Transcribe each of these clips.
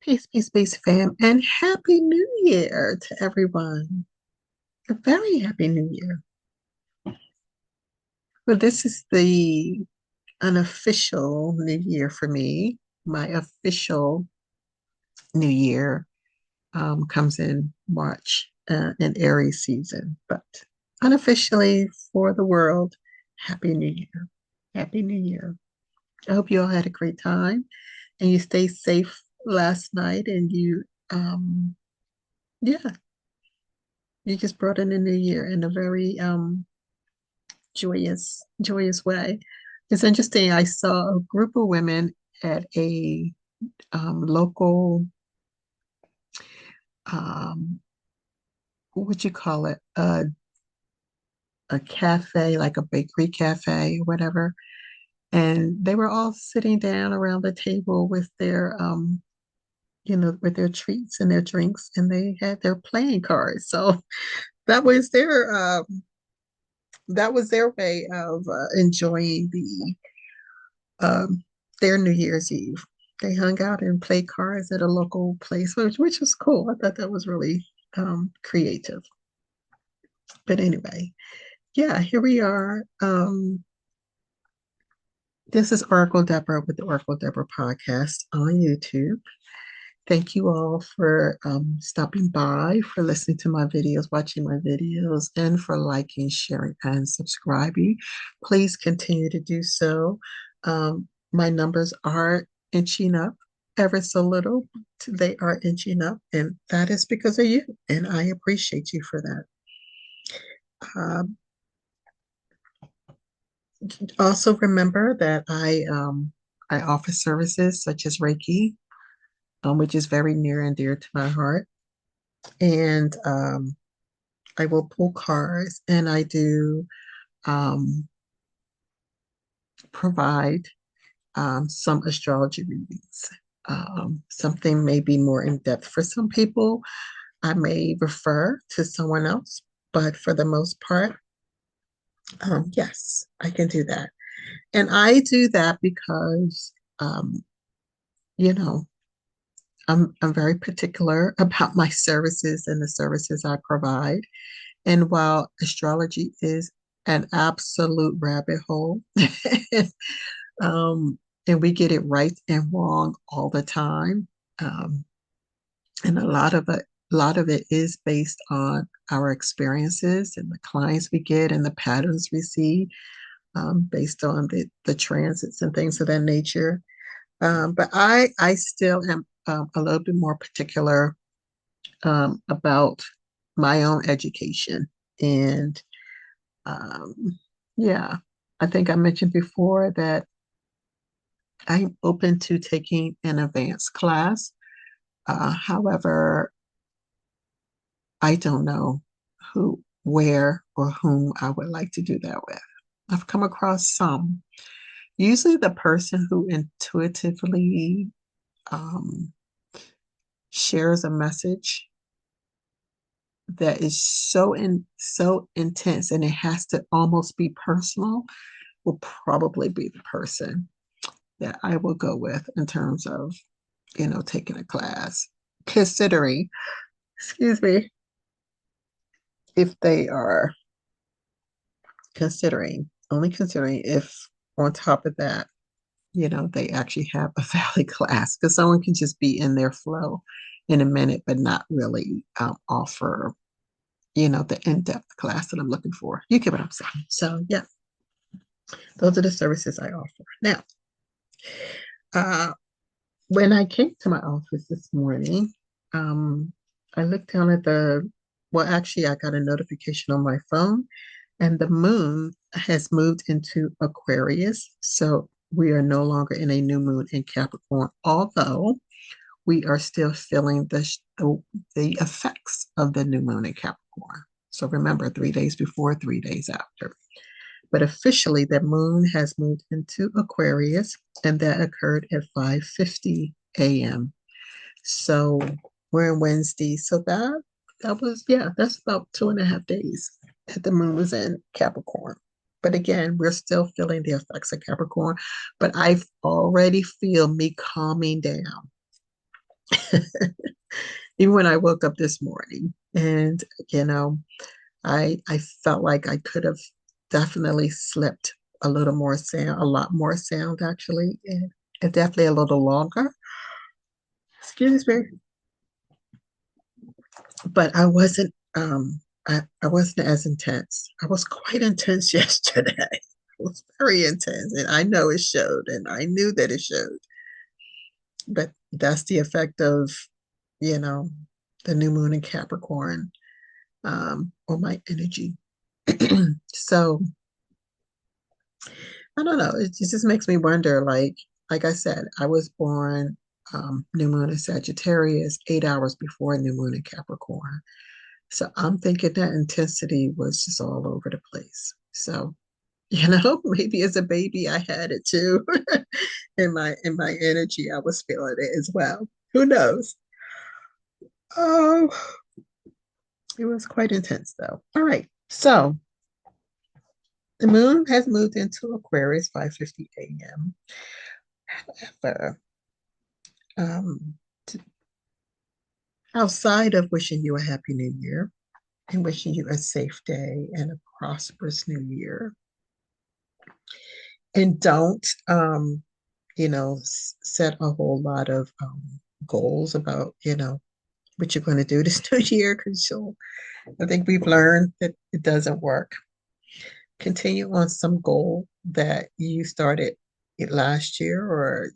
Peace, peace, peace, fam, and Happy New Year to everyone. A very Happy New Year. Well, this is the unofficial New Year for me. My official New Year comes in March in Aries season, but unofficially for the world, Happy New Year. Happy New Year. I hope you all had a great time and you stayed safe last night and yeah, you just brought in a new year in a very joyous way. It's interesting. I saw a group of women at a local, um, what would you call it? A cafe, like a bakery cafe, or whatever. And they were all sitting down around the table with their, with their treats and their drinks, and they had their playing cards. So that was their, that was their way of enjoying um, their New Year's Eve. They hung out and played cards at a local place, which was cool. I thought that was really creative. But anyway, yeah, here we are. This is Oracle Deborah with the Oracle Deborah podcast on YouTube. Thank you all for stopping by, for listening to my videos, watching my videos, and for liking, sharing, and subscribing. Please continue to do so. My numbers are inching up ever so little. They are inching up, and that is because of you, and I appreciate you for that. Also remember that I offer services such as Reiki, which is very near and dear to my heart. And I will pull cards and I do um, provide some astrology readings. Something may be more in depth for some people. I may refer to someone else, but for the most part, yes, I can do that. And I do that because, you know, I'm very particular about my services and the services I provide. And while astrology is an absolute rabbit hole, um, and we get it right and wrong all the time, um, and a lot of it is based on our experiences and the clients we get and the patterns we see, based on the transits and things of that nature. But I still am a little bit more particular about my own education. And um, yeah, I think I mentioned before that I'm open to taking an advanced class. However, I don't know where, or whom I would like to do that with. I've come across some. Usually, the person who intuitively um, shares a message that is so intense and it has to almost be personal will probably be the person that I will go with in terms of, taking a class, considering, excuse me, if they are only considering if on top of that, they actually have a valid class, because someone can just be in their flow in a minute, but not really offer, the in-depth class that I'm looking for. You get what I'm saying? So yeah, those are the services I offer. Now, uh, when I came to my office this morning, um, I looked down at well, actually, I got a notification on my phone, and the moon has moved into Aquarius. So we are no longer in a new moon in Capricorn, although we are still feeling the effects of the new moon in Capricorn. So remember, 3 days before, 3 days after. But officially, the moon has moved into Aquarius, and that occurred at 5:50 a.m. So we're in Wednesday. So that was, yeah, that's about 2.5 days that the moon was in Capricorn. But again, we're still feeling the effects of Capricorn, but I already feel me calming down. Even when I woke up this morning, and I felt like I could have definitely slept a little more sound, a lot more sound actually, and definitely a little longer. Excuse me. But I wasn't as intense. I was quite intense yesterday. It was very intense, and I know it showed, and I knew that it showed. But that's the effect of, you know, the new moon in Capricorn, on my energy. So I don't know. It just makes me wonder. Like I said, I was born new moon in Sagittarius, 8 hours before new moon in Capricorn. So I'm thinking that intensity was just all over the place. So, maybe as a baby I had it too. In my energy, I was feeling it as well. Who knows? Oh, it was quite intense though. All right. So the moon has moved into Aquarius 5:50 a.m. However, um, outside of wishing you a happy new year and wishing you a safe day and a prosperous new year, and don't set a whole lot of goals about what you're going to do this new year, because I think we've learned that it doesn't work. Continue on some goal that you started it last year, or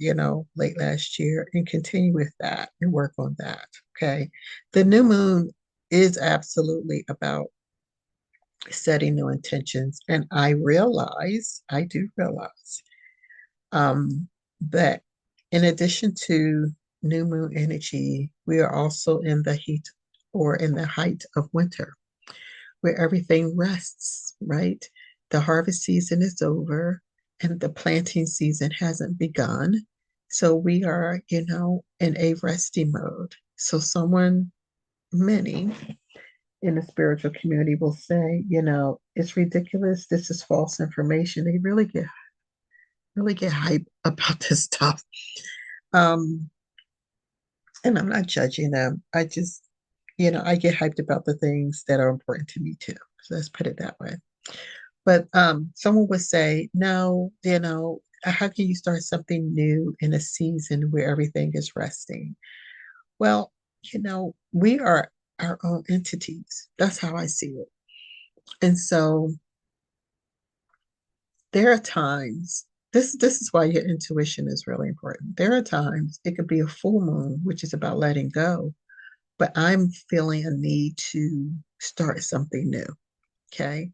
late last year, and continue with that and work on that. Okay, the new moon is absolutely about setting new intentions, and I do realize that in addition to new moon energy, we are also in the heat or in the height of winter, where everything rests, right? The harvest season is over and the planting season hasn't begun. So we are, in a resting mode. So many in the spiritual community will say, it's ridiculous. This is false information. They really get hype about this stuff. Um, and I'm not judging them. I just, I get hyped about the things that are important to me too. So let's put it that way. But someone would say, no, how can you start something new in a season where everything is resting? Well, we are our own entities. That's how I see it. And so there are times, this is why your intuition is really important. There are times it could be a full moon, which is about letting go, but I'm feeling a need to start something new. Okay.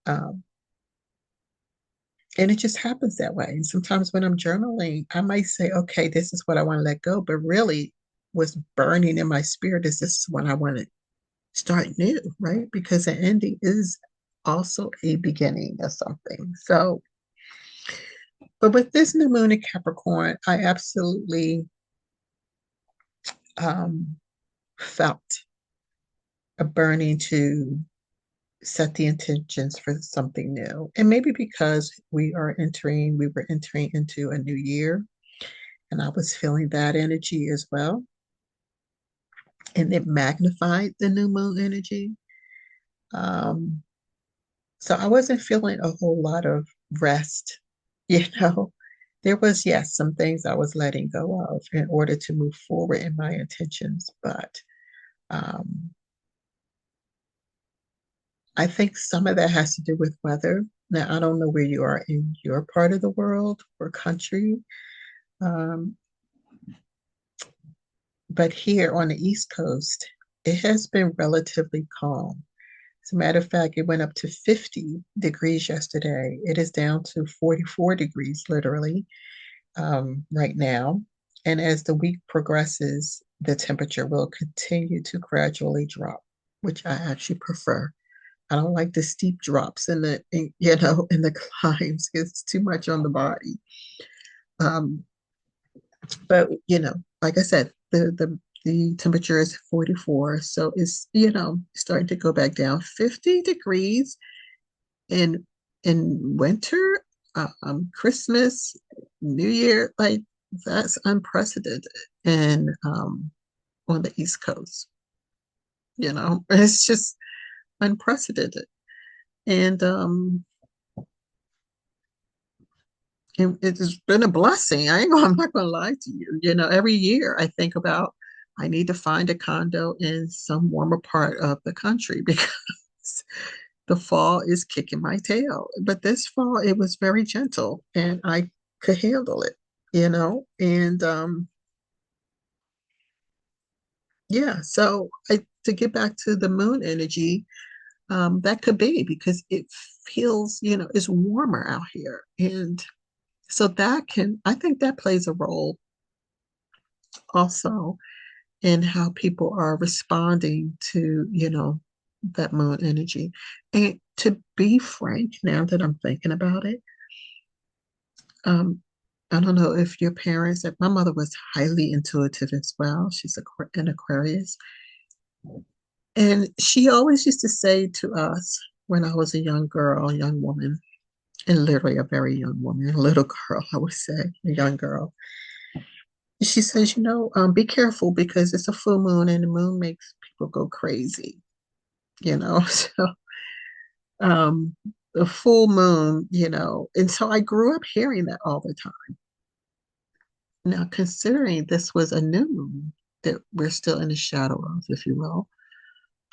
Um, and it just happens that way. And sometimes when I'm journaling, I might say, okay, this is what I want to let go. But really, what's burning in my spirit is this is what I want to start new, right? Because the ending is also a beginning of something. So, but with this new moon in Capricorn, I absolutely um, felt a burning to set the intentions for something new. And maybe because we were entering into a new year, and I was feeling that energy as well. And it magnified the new moon energy. Um, so I wasn't feeling a whole lot of rest, you know. There was, yes, some things I was letting go of in order to move forward in my intentions, but um, I think some of that has to do with weather. Now, I don't know where you are in your part of the world or country, um, but here on the East Coast, it has been relatively calm. As a matter of fact, it went up to 50 degrees yesterday. It is down to 44 degrees literally right now. And as the week progresses, the temperature will continue to gradually drop, which I actually prefer. I don't like the steep drops in the climbs. It's too much on the body. Um, but like I said, the temperature is 44, so it's starting to go back down. 50 degrees in winter, Christmas, New Year, like that's unprecedented. and on the East Coast. It's just unprecedented. And it's been a blessing. I'm not gonna lie to you. Every year I think about I need to find a condo in some warmer part of the country because the fall is kicking my tail. But this fall it was very gentle and I could handle it. And yeah, so to get back to the moon energy, that could be because it feels, it's warmer out here. And so I think that plays a role also in how people are responding to, that moon energy. And to be frank, now that I'm thinking about it, um, I don't know if your parents, my mother was highly intuitive as well. She's an Aquarius. And she always used to say to us when I was a young girl, a young woman, and literally a very young woman, a little girl, I would say, a young girl. She says, be careful because it's a full moon and the moon makes people go crazy. So um, the full moon, and so I grew up hearing that all the time. Now, considering this was a new moon that we're still in the shadow of, if you will,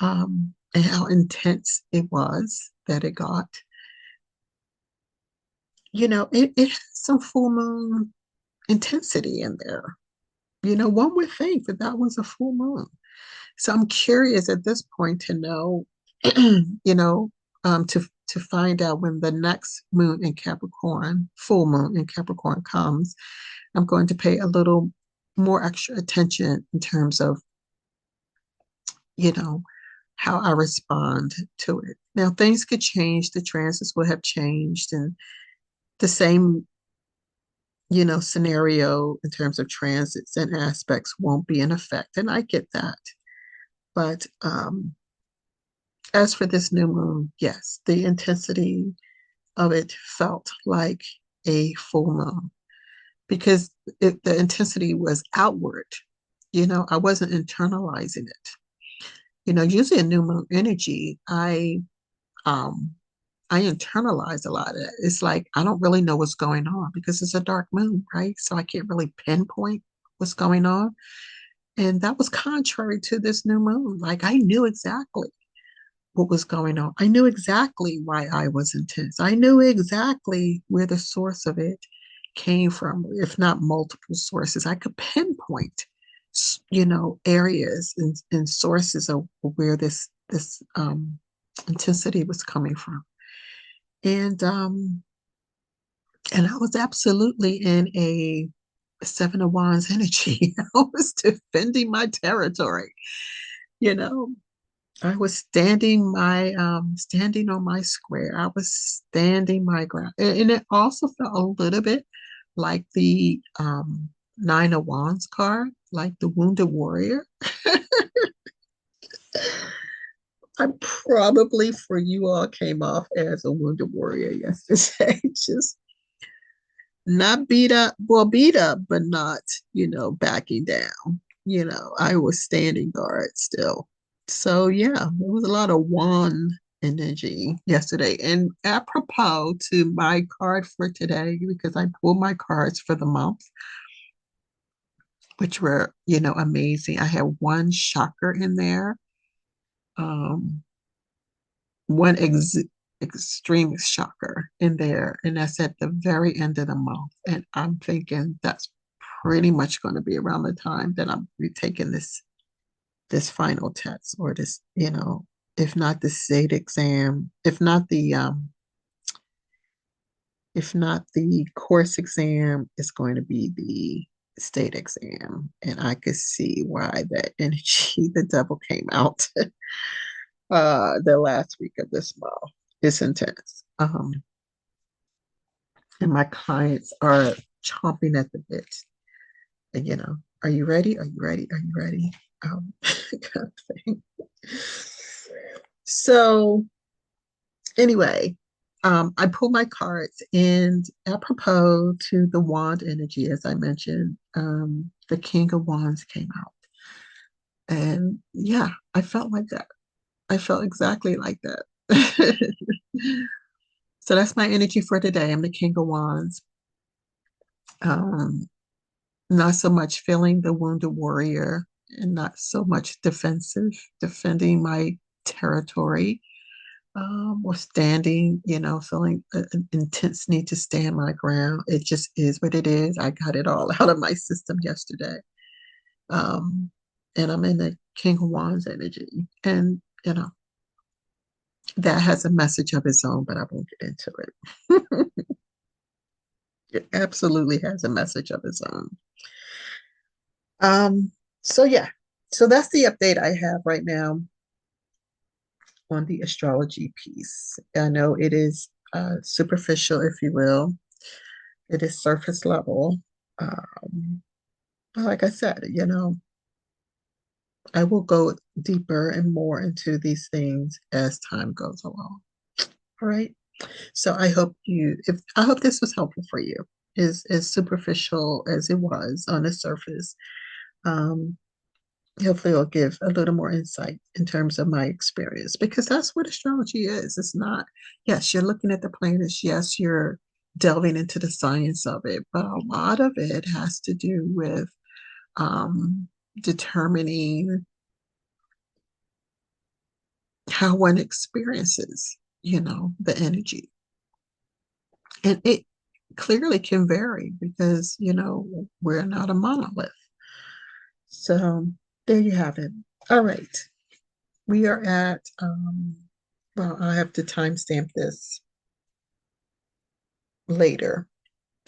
and how intense it was that it got, it has some full moon intensity in there. One would think that that was a full moon. So I'm curious at this point to know, to find out when the next moon in Capricorn, full moon in Capricorn comes. I'm going to pay a little more extra attention in terms of, you know, how I respond to it. Now things could change. The transits will have changed, and the same, scenario in terms of transits and aspects won't be in effect, and I get that. But as for this new moon, yes, the intensity of it felt like a full moon because the intensity was outward. I wasn't internalizing it. Usually a new moon energy, um, I internalize a lot of it. It's like I don't really know what's going on because it's a dark moon, right? So I can't really pinpoint what's going on. And that was contrary to this new moon. Like I knew exactly what was going on. I knew exactly why I was intense. I knew exactly where the source of it came from, if not multiple sources. I could pinpoint, areas and sources of where this intensity was coming from. And and I was absolutely in a Seven of Wands energy. I was defending my territory, you know. I was standing on my square. I was standing my ground. And it also felt a little bit like the Nine of Wands card, like the Wounded Warrior. I probably for you all came off as a Wounded Warrior yesterday. Just not beat up, well, beat up, but not, backing down. I was standing guard still. So yeah, there was a lot of wand energy yesterday. And apropos to my card for today, because I pulled my cards for the month, which were, amazing. I had one shocker in there, um, one extreme shocker in there, and that's at the very end of the month. And I'm thinking that's pretty much going to be around the time that I'm taking this final test or this, if not the state exam, if not the course exam, it's going to be the state exam. And I could see why that energy, the devil came out the last week of this month. It's intense. And my clients are chomping at the bit. And, are you ready? Are you ready? Are you ready? Kind of thing. So, anyway, I pulled my cards, and apropos to the wand energy, as I mentioned, the King of Wands came out. And yeah, I felt like that. I felt exactly like that. So that's my energy for today. I'm the King of Wands. Um, Not so much feeling the wounded warrior and not so much defensive, defending my territory, or standing, feeling an intense need to stand my ground. It just is what it is. I got it all out of my system yesterday. Um, and I'm in the King of Wands energy. And, that has a message of its own, but I won't get into it. It absolutely has a message of its own. Um, so yeah, so that's the update I have right now on the astrology piece. I know it is superficial, if you will. It is surface level. But like I said, I will go deeper and more into these things as time goes along. All right. So I hope this was helpful for you. Is as superficial as it was on the surface. Um, Hopefully it'll give a little more insight in terms of my experience, because that's what astrology is. It's not, yes, you're looking at the planets, yes, you're delving into the science of it, but a lot of it has to do with um, determining how one experiences, the energy. And it clearly can vary because, we're not a monolith. So there you have it. All right. We are at, well, I have to timestamp this later.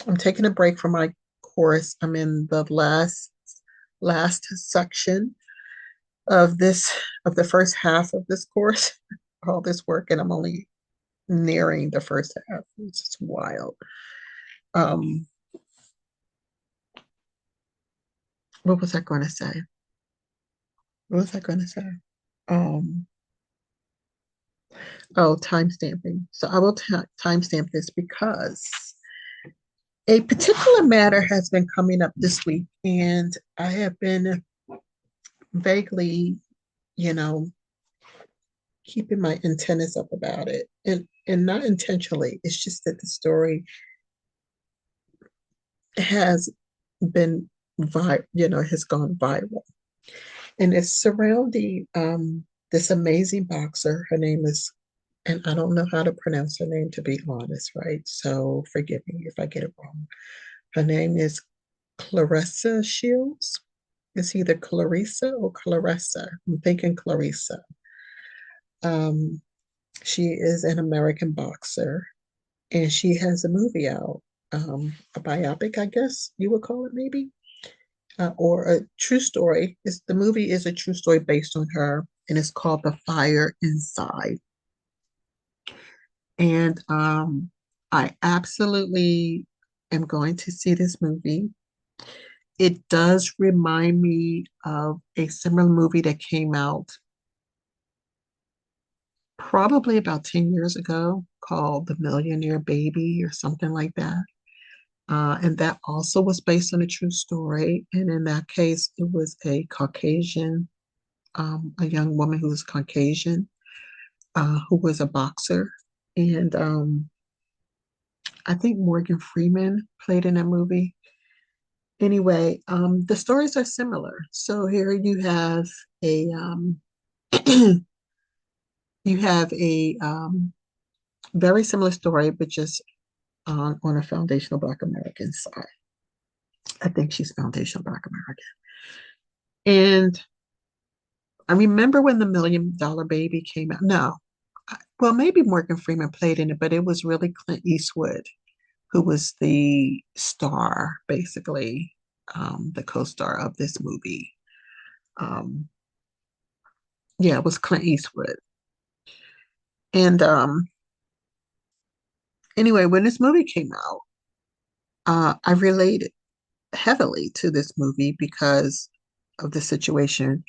I'm taking a break from my course. I'm in the last section of the first half of this course, all this work, and I'm only nearing the first half. It's just wild. Um, what was I going to say? What was I going to say? Um, oh, timestamping. So I will timestamp this because a particular matter has been coming up this week, and I have been vaguely, you know, keeping my antennas up about it, and not intentionally. It's just that the story has been has gone viral, and it's surrounding this amazing boxer. Her name is, and I don't know how to pronounce her name, to be honest, right? So forgive me if I get it wrong. Her name is Claressa Shields. It's either Clarissa or Claressa. I'm thinking Clarissa. Um, she is an American boxer, and she has a movie out, a biopic, I guess you would call it, maybe, or a true story. The movie is a true story based on her, and it's called The Fire Inside. And I absolutely am going to see this movie. It does remind me of a similar movie that came out probably about 10 years ago called The Millionaire Baby or something like that. And that also was based on a true story. And in that case, it was a young woman who was Caucasian, who was a boxer. And I think Morgan Freeman played in that movie. Anyway, the stories are similar. So here you have a you have a very similar story, but just on a foundational Black American side. I think she's foundational Black American. And I remember when the $1 Million Baby came out. No, well, maybe Morgan Freeman played in it, but it was really Clint Eastwood who was the star, basically, the co-star of this movie. Um, yeah, it was Clint Eastwood. And anyway, when this movie came out, I related heavily to this movie because of the situation,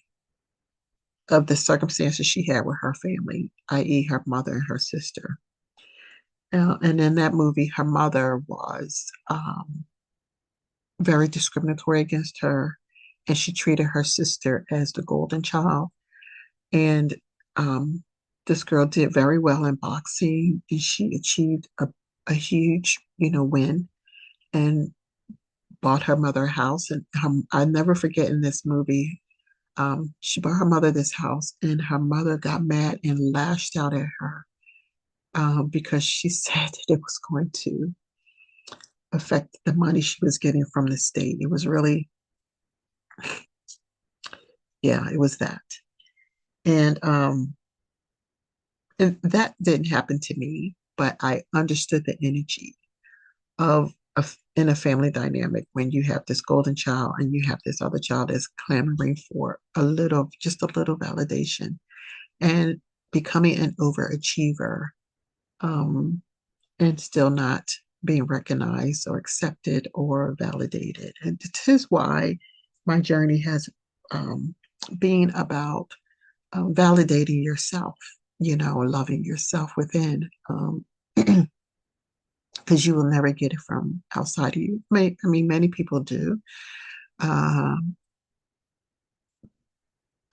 of the circumstances she had with her family, i.e., her mother and her sister. And in that movie, her mother was very discriminatory against her, and she treated her sister as the golden child. And um, this girl did very well in boxing, and she achieved a huge, win, and bought her mother a house. And I never forget in this movie, she bought her mother this house, and her mother got mad and lashed out at her because she said that it was going to affect the money she was getting from the state. It was really, yeah, it was that. And and that didn't happen to me, but I understood the energy of in a family dynamic when you have this golden child and you have this other child that's clamoring for just a little validation and becoming an overachiever, um, and still not being recognized or accepted or validated. And this is why my journey has been about validating yourself, loving yourself within, because you will never get it from outside of you. Many people do, um,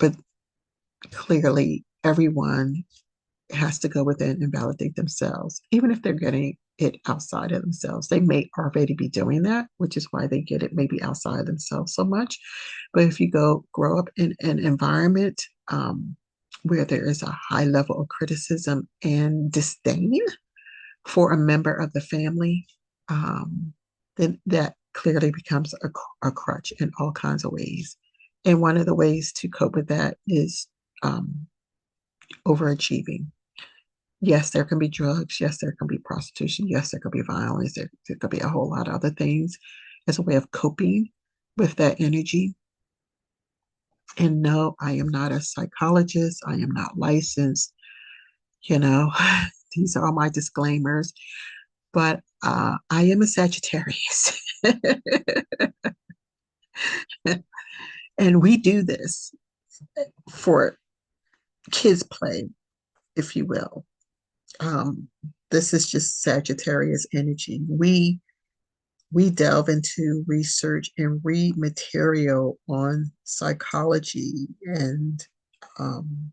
but clearly everyone has to go within and validate themselves, even if they're getting it outside of themselves. They may already be doing that, which is why they get it maybe outside themselves so much. But if you grow up in an environment where there is a high level of criticism and disdain for a member of the family, then that clearly becomes a crutch in all kinds of ways. And one of the ways to cope with that is overachieving. Yes, there can be drugs. Yes, there can be prostitution. Yes, there could be violence. There could be a whole lot of other things as a way of coping with that energy. And no, I am not a psychologist. I am not licensed. You know, these are all my disclaimers. But I am a Sagittarius. And we do this for kids' play, if you will. Um, this is just Sagittarius energy. We delve into research and read material on psychology and um,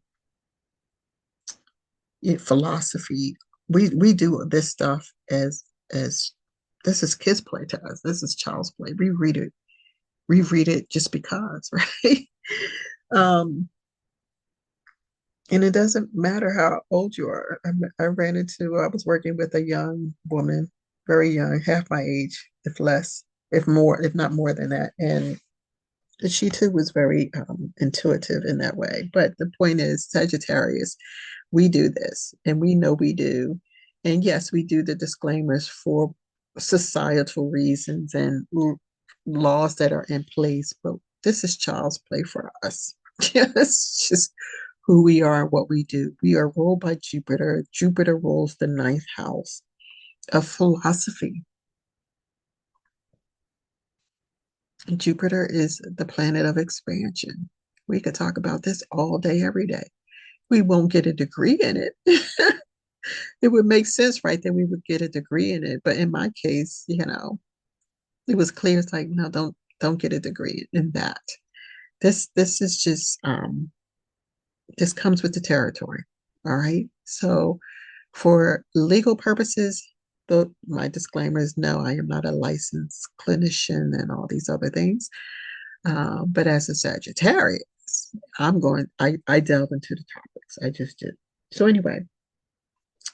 philosophy. We do this stuff as this is kids play to us. This is child's play. We read it just because, right? um, and it doesn't matter how old you are. I was working with a young woman, very young, half my age, if less, if more, if not more than that. And she too was very intuitive in that way. But the point is, Sagittarius, we do this and we know we do. And yes, we do the disclaimers for societal reasons and laws that are in place, but this is child's play for us. It's just who we are, what we do. We are ruled by Jupiter. Jupiter rules the ninth house of philosophy. Jupiter is the planet of expansion. We could talk about this all day, every day. We won't get a degree in it. It would make sense, right, that we would get a degree in it. But in my case, it was clear. It's like, no, don't get a degree in that. This is just this comes with the territory. All right. So for legal purposes, my disclaimer is no, I am not a licensed clinician and all these other things. But as a Sagittarius, I delve into the topics. I just did. So anyway,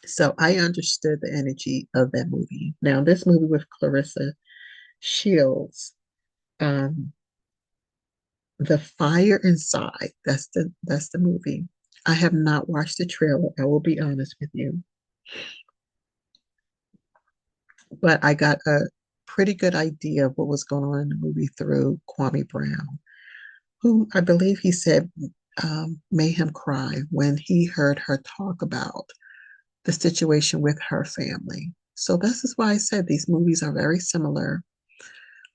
so I understood the energy of that movie. Now, this movie with Claressa Shields, um, The Fire Inside, that's the movie. I have not watched the trailer, I will be honest with you, but I got a pretty good idea of what was going on in the movie through Kwame Brown, who I believe he said made him cry when he heard her talk about the situation with her family. So this is why I said these movies are very similar.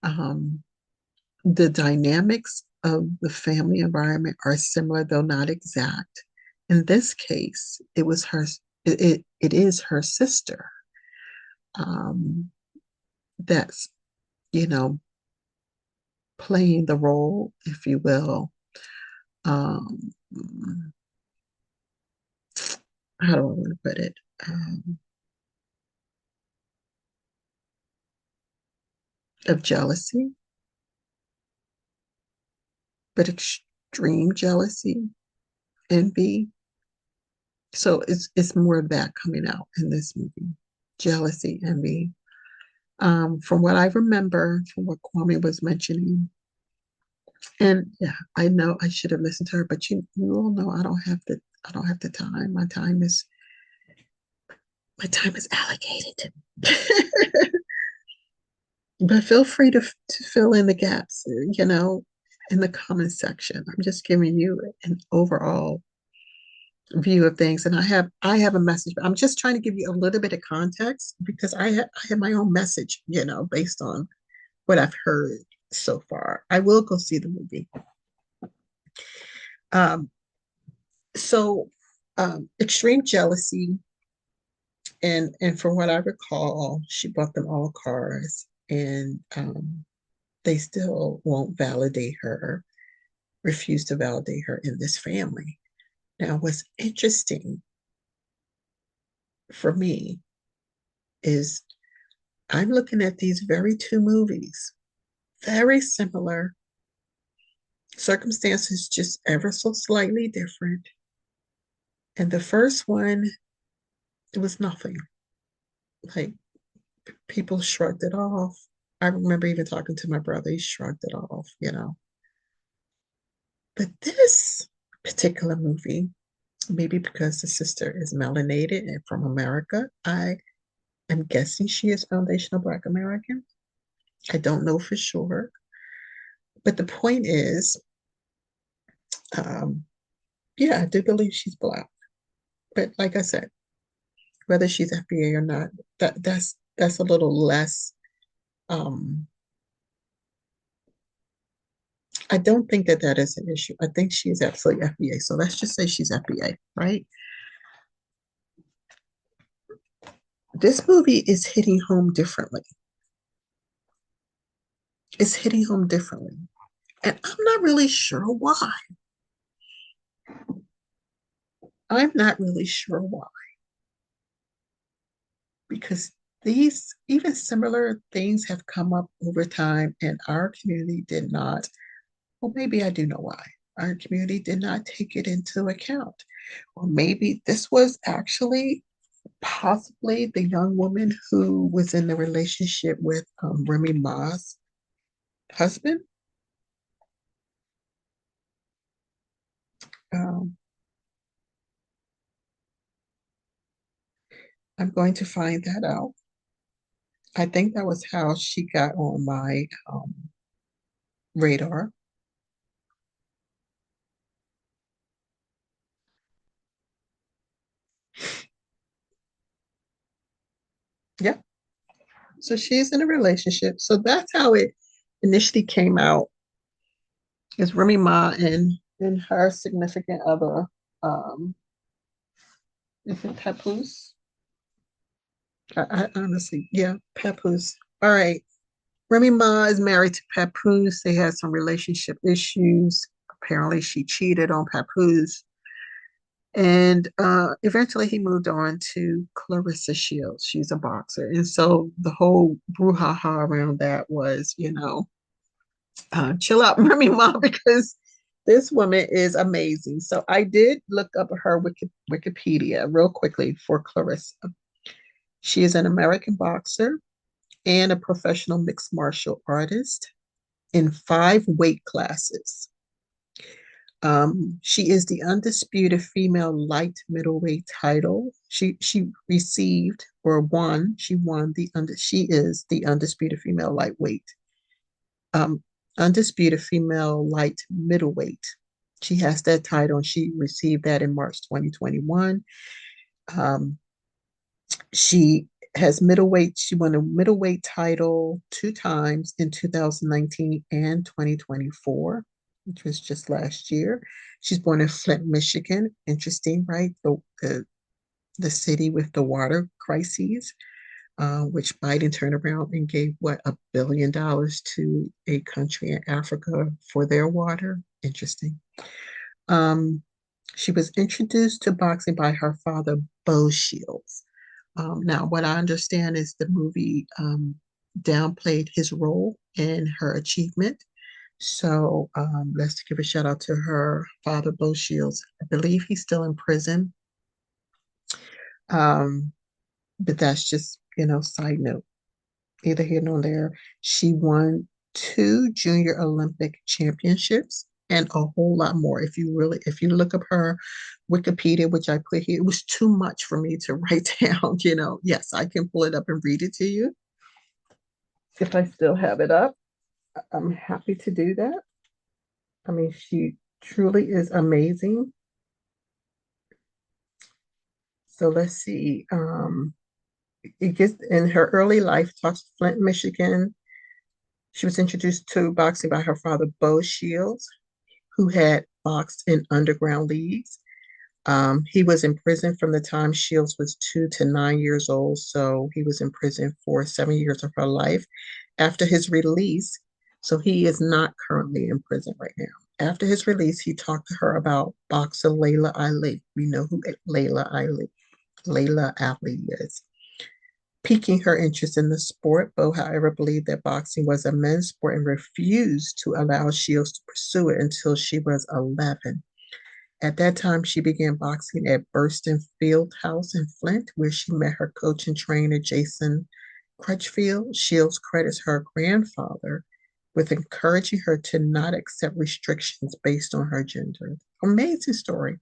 Um, the dynamics of the family environment are similar, though not exact. In this case, it was her. It is her sister, that's, you know, playing the role, if you will. Um, how do I want to put it? Of jealousy, but extreme jealousy, envy. So it's more of that coming out in this movie. Jealousy, envy. From what I remember, from what Kwame was mentioning, and yeah, I know I should have listened to her, but you all know I don't have the time. My time is allocated to but feel free to fill in the gaps, you know, in the comment section. I'm just giving you an overall view of things, and I have a message. I'm just trying to give you a little bit of context because I have my own message, you know, based on what I've heard so far. I will go see the movie. Um, so extreme jealousy, and from what I recall, she bought them all cars, and they still won't validate her, refuse to validate her in this family. Now, what's interesting for me is I'm looking at these very two movies, very similar, circumstances just ever so slightly different. And the first one, it was nothing. Like people shrugged it off. I remember even talking to my brother, he shrugged it off, you know. But this particular movie, maybe because the sister is melanated and from America, I am guessing she is foundational Black American. I don't know for sure. But the point is, um, yeah, I do believe she's Black. But like I said, whether she's FBA or not, that's a little less. Um, I don't think that that is an issue. I think she is absolutely FBA. So let's just say she's FBA, right? This movie is hitting home differently. It's hitting home differently. And I'm not really sure why. I'm not really sure why. Because these, even similar things have come up over time, and our community did not. Well, maybe I do know why. Our community did not take it into account. Or maybe this was actually possibly the young woman who was in the relationship with Remy Ma's husband. Um, I'm going to find that out. I think that was how she got on my radar. Yeah. So she's in a relationship. So that's how it initially came out. Is Remy Ma and her significant other. Um, is it Papoose? I honestly, yeah, Papoose. All right. Remy Ma is married to Papoose. They had some relationship issues. Apparently, she cheated on Papoose. And eventually he moved on to Claressa Shields. She's a boxer. And so the whole brouhaha around that was, you know, chill out, Remy Ma, because this woman is amazing. So I did look up her Wikipedia real quickly for Claressa. She is an American boxer and a professional mixed martial artist in 5 weight classes. She is the undisputed female light middleweight title. She received or won. She won the under. She is the undisputed female lightweight. Um, undisputed female light middleweight. She has that title, and she received that in March 2021. Um, she has middleweight. She won a middleweight title 2 times in 2019 and 2024, which was just last year. She's born in Flint, Michigan. Interesting, right? The city with the water crises. which Biden turned around and gave what, $1 billion to a country in Africa for their water. Interesting. Um, she was introduced to boxing by her father, Bo Shields. Now, what I understand is the movie downplayed his role in her achievement. So let's give a shout out to her father, Bo Shields. I believe he's still in prison. Um, but that's just, side note. Neither here nor there. She won 2 Junior Olympic championships and a whole lot more. If you look up her Wikipedia, which I put here, it was too much for me to write down. Yes, I can pull it up and read it to you if I still have it up. I'm happy to do that. I mean, she truly is amazing. So let's see. It gets in her early life, talks Flint, Michigan. She was introduced to boxing by her father, Bo Shields, who had boxed in underground leagues. He was in prison from the time Shields was 2 to 9 years old, so he was in prison for 7 years of her life. After his release, so he is not currently in prison right now. After his release, he talked to her about boxer Layla Ali. We know who Layla Ali is. Piquing her interest in the sport, Bo, however, believed that boxing was a men's sport and refused to allow Shields to pursue it until she was 11. At that time, she began boxing at Burston Field House in Flint, where she met her coach and trainer, Jason Crutchfield. Shields credits her grandfather with encouraging her to not accept restrictions based on her gender. Amazing story.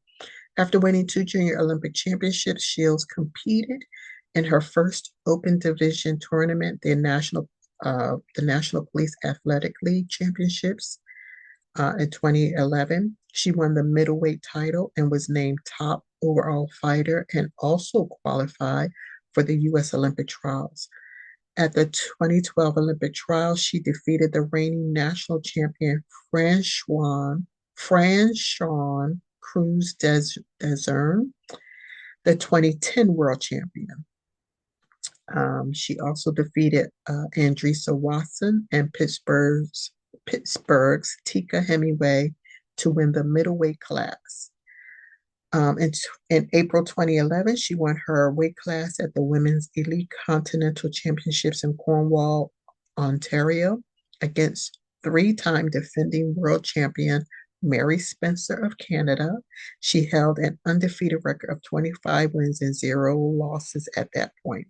After winning 2 Junior Olympic championships, Shields competed in her first open division tournament, the National Police Athletic League Championships in 2011. She won the middleweight title and was named top overall fighter and also qualified for the U.S. Olympic trials. At the 2012 Olympic trials, she defeated the reigning national champion Franchon Cruz Desern, the 2010 world champion. She also defeated Andressa Watson and Pittsburgh's Tika Hemingway to win the middleweight class. In April 2011, she won her weight class at the Women's Elite Continental Championships in Cornwall, Ontario, against 3-time defending world champion Mary Spencer of Canada. She held an undefeated record of 25 wins and 0 losses at that point.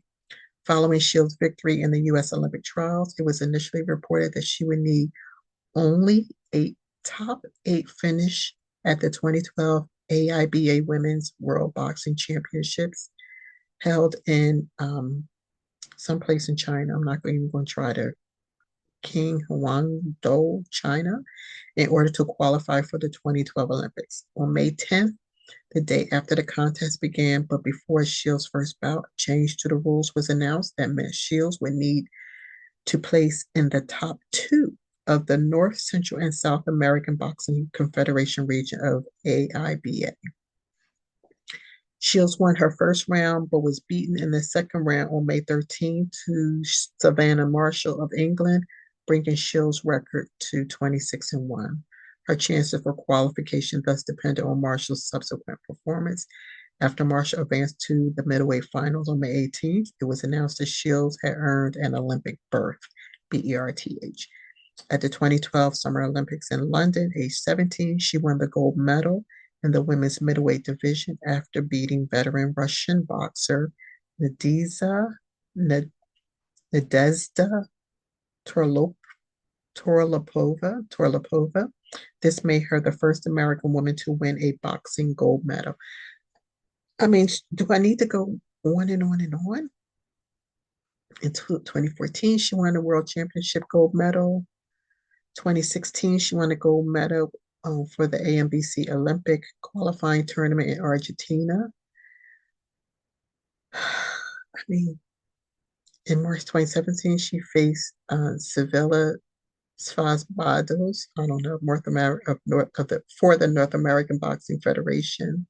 Following Shields' victory in the U.S. Olympic trials, it was initially reported that she would need only a top 8 finish at the 2012 AIBA Women's World Boxing Championships held in someplace in China. I'm not even going to try to Qinghuangdou, China, in order to qualify for the 2012 Olympics. On May 10th, the day after the contest began, but before Shields' first bout, a change to the rules was announced that meant Shields would need to place in the top 2 of the North, Central, and South American Boxing Confederation region of AIBA. Shields won her first round, but was beaten in the second round on May 13th to Savannah Marshall of England, bringing Shields' record to 26-1. Her chances for qualification thus depended on Marshall's subsequent performance. After Marshall advanced to the middleweight finals on May 18th, it was announced that Shields had earned an Olympic berth, BERTH. At the 2012 Summer Olympics in London, age 17, she won the gold medal in the women's middleweight division after beating veteran Russian boxer Nadezhda Torlapova. This made her the first American woman to win a boxing gold medal. I mean, do I need to go on and on and on? In 2014, she won the World Championship gold medal. 2016, she won a gold medal for the AMBC Olympic qualifying tournament in Argentina. I mean, in March 2017, she faced Sevilla Svazbados, I don't know, for the North American Boxing Federation,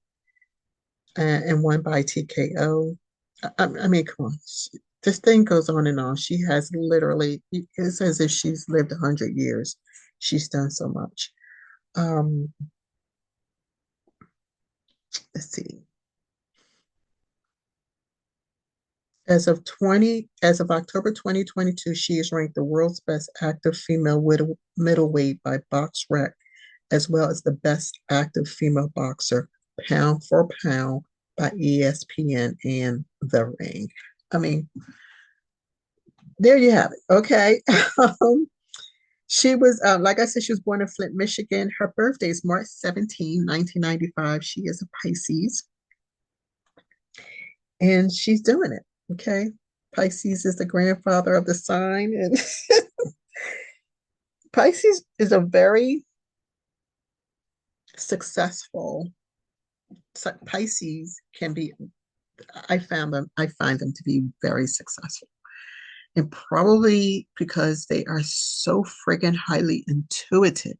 and won by TKO. I mean, come on. This thing goes on and on. She has literally, it's as if she's lived 100 years. She's done so much. Um, let's see. As of October 2022, she is ranked the world's best active female middleweight by BoxRec, as well as the best active female boxer pound for pound by ESPN and The Ring. I mean, there you have it. Okay. She was, like I said, she was born in Flint, Michigan. Her birthday is March 17, 1995. She is a Pisces, and she's doing it. Okay. Pisces is the grandfather of the sign, and Pisces is a very successful. Pisces can be. I find them to be very successful, and probably because they are so friggin' highly intuitive.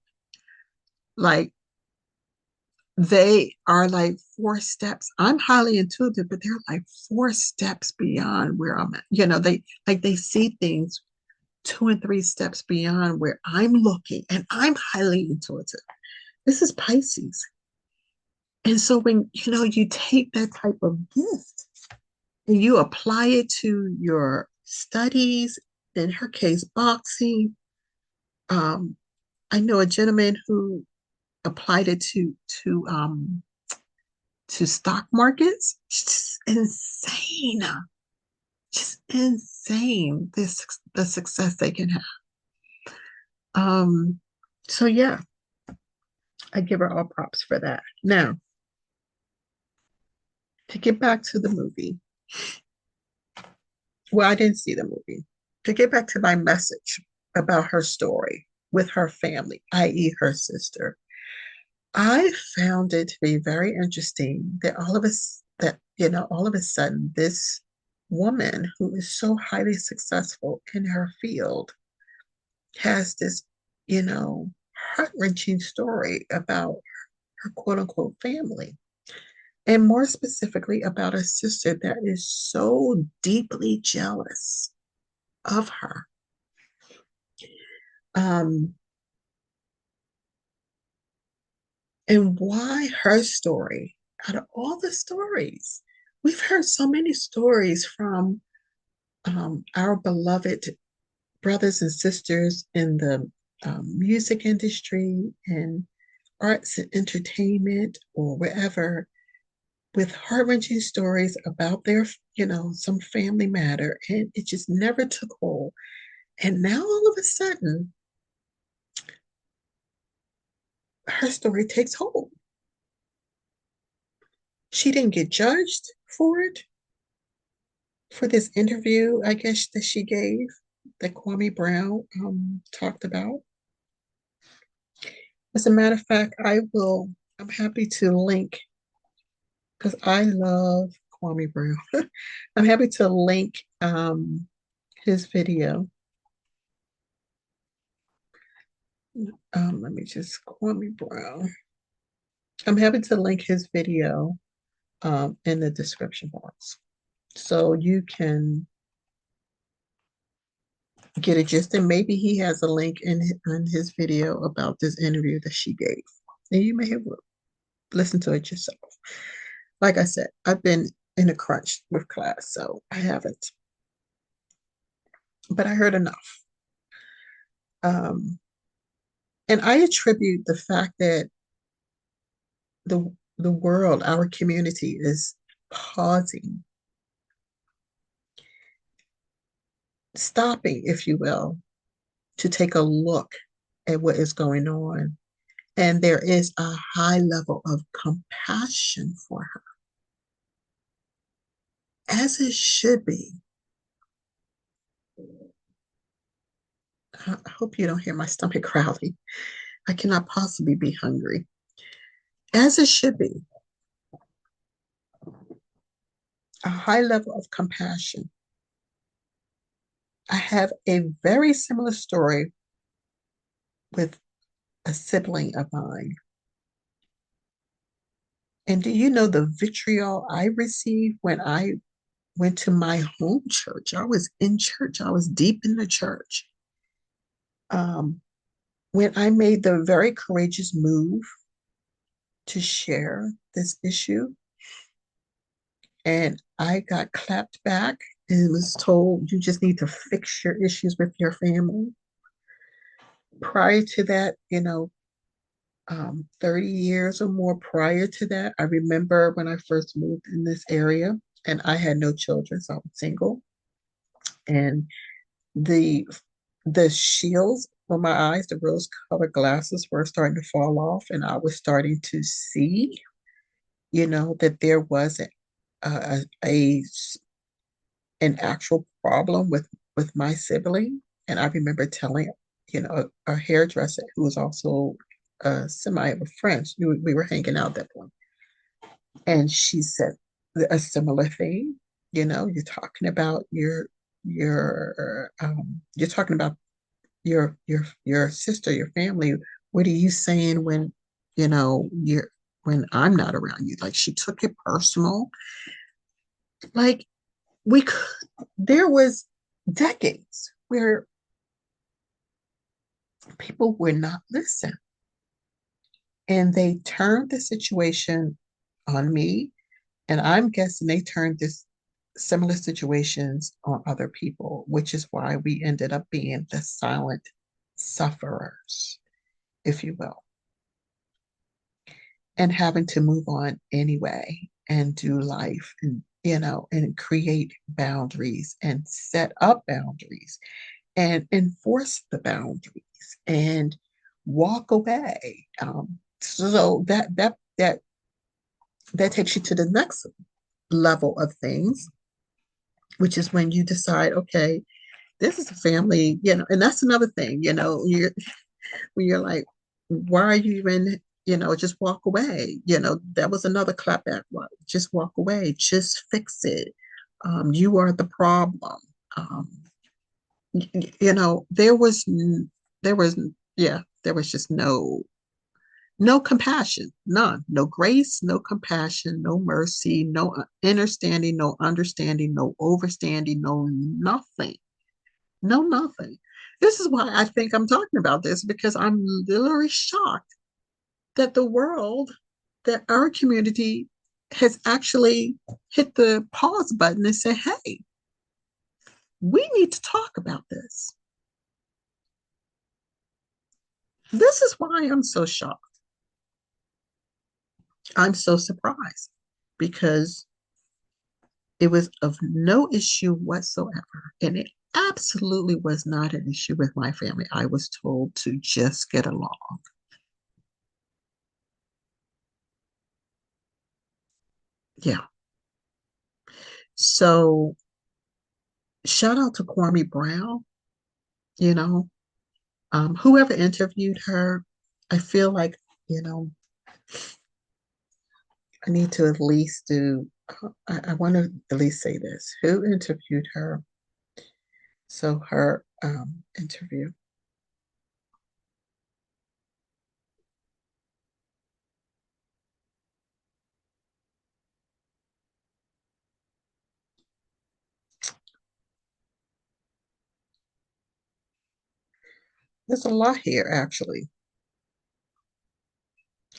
Like they are like 4 steps. I'm highly intuitive, but they're like 4 steps beyond where I'm at. They see things 2 and 3 steps beyond where I'm looking, and I'm highly intuitive. This is Pisces. And so when you take that type of gift and you apply it to your studies, in her case, boxing. I know a gentleman who applied it to stock markets. It's just insane. Just insane the success they can have. Um, so yeah, I give her all props for that. Now, to get back to the movie. Well, I didn't see the movie. To get back to my message about her story with her family, i.e., her sister, I found it to be very interesting that all of a sudden, this woman who is so highly successful in her field has this, heart-wrenching story about her quote unquote family. And more specifically about a sister that is so deeply jealous of her. Um, and why her story, out of all the stories, we've heard so many stories from our beloved brothers and sisters in the music industry and arts and entertainment or wherever, with heart-wrenching stories about their, some family matter, and it just never took hold. And now all of a sudden, her story takes hold. She didn't get judged for it, for this interview, I guess, that she gave, that Kwame Brown talked about. As a matter of fact, I'm happy to link, because I love Kwame Brown. I'm happy to link his video. Let me just, Kwame Brown. I'm happy to link his video in the description box, so you can get a gist. And maybe he has a link in his video about this interview that she gave, and you may have listened to it yourself. Like I said, I've been in a crunch with class, so I haven't, but I heard enough. And I attribute the fact that the world, our community, is pausing, stopping, if you will, to take a look at what is going on. And there is a high level of compassion for her, as it should be. I hope you don't hear my stomach growling. I cannot possibly be hungry. As it should be, a high level of compassion. I have a very similar story with a sibling of mine. And do you know the vitriol I received when I went to my home church. I was in church. I was deep in the church. When I made the very courageous move to share this issue, and I got clapped back and was told, you just need to fix your issues with your family. Prior to that, 30 years or more prior to that, I remember when I first moved in this area and I had no children, so I was single. And the the shields on my eyes, the rose colored glasses were starting to fall off, and I was starting to see, that there was a an actual problem with my sibling. And I remember telling, a hairdresser who was also semi of a friend. We were hanging out at that point, and she said a similar thing. You're talking about you're talking about your sister, your family. What are you saying when you're when I'm not around you? Like, she took it personal. Like, we could, there was decades where people would not listen, and they turned the situation on me, and I'm guessing they turned this similar situations on other people, which is why we ended up being the silent sufferers, if you will, and having to move on anyway and do life, and create boundaries and set up boundaries and enforce the boundaries and walk away. So that takes you to the next level of things, which is when you decide, okay, this is a family, and that's another thing, when you're like, why are you even, just walk away. That was another clapback. Just walk away, just fix it. You are the problem. Um, there was, yeah, there was just no compassion, none, no grace, no compassion, no mercy, no understanding, no understanding, no overstanding, no nothing, no nothing. This is why I think I'm talking about this, because I'm literally shocked that the world, that our community has actually hit the pause button and said, hey, we need to talk about this. This is why I'm so shocked. I'm so surprised, because it was of no issue whatsoever. And it absolutely was not an issue with my family. I was told to just get along. Yeah. So shout out to Kwame Brown, you know, whoever interviewed her. I feel like, you know, I need to at least do, I want to at least say this. Who interviewed her? So her interview. There's a lot here, actually.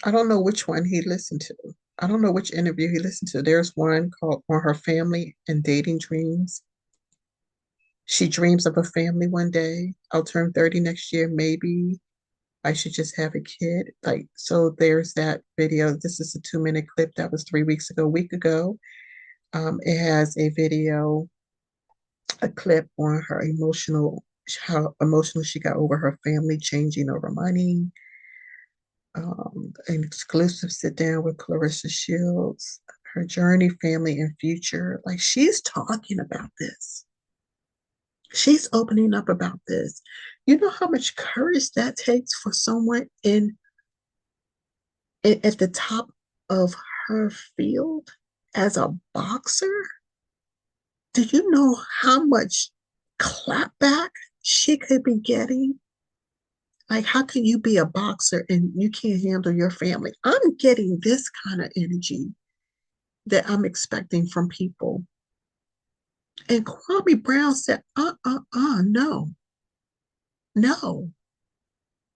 I don't know which one he listened to. I don't know which interview he listened to. There's one called On Her Family and Dating Dreams. She dreams of a family one day. I'll turn 30 next year. Maybe I should just have a kid. Like, so there's that video. This is a 2-minute clip that was 3 weeks ago, a week ago. It has a video, a clip on her how emotional she got over her family changing over money. An exclusive sit down with Claressa Shields, her journey, family, and future. Like, she's talking about this. She's opening up about this. You know how much courage that takes for someone at the top of her field as a boxer? Do you know how much clapback she could be getting? Like, how can you be a boxer and you can't handle your family? I'm getting this kind of energy that I'm expecting from people. And Kwame Brown said, no, no.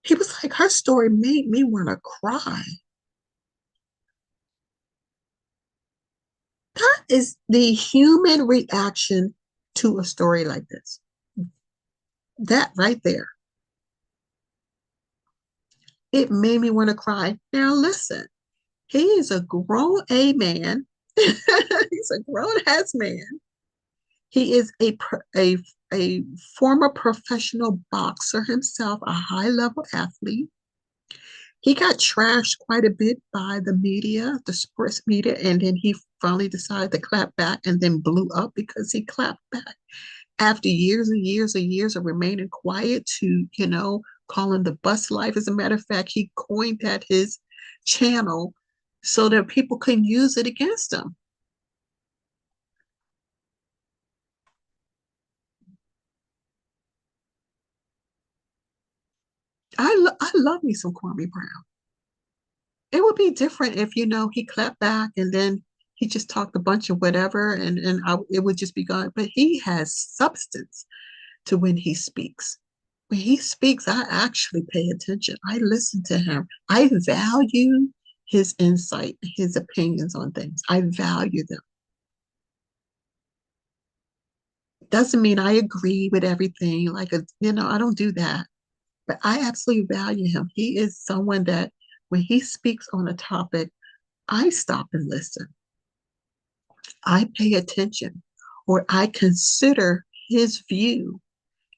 He was like, her story made me want to cry. That is the human reaction to a story like this. That right there. It made me want to cry. Now, listen, he is a grown A man. He's a grown ass man. He is a former professional boxer himself, a high level athlete. He got trashed quite a bit by the media, the sports media, and then he finally decided to clap back and then blew up because he clapped back after years and years and years of remaining quiet to, calling the bus life. As a matter of fact, he coined that his channel so that people can use it against him. I love me some Kwame Brown. It would be different if, he clapped back and then he just talked a bunch of whatever and it would just be gone. But he has substance to when he speaks. When he speaks, I actually pay attention. I listen to him. I value his insight, his opinions on things. I value them. Doesn't mean I agree with everything. I don't do that. But I absolutely value him. He is someone that when he speaks on a topic, I stop and listen. I pay attention or I consider his view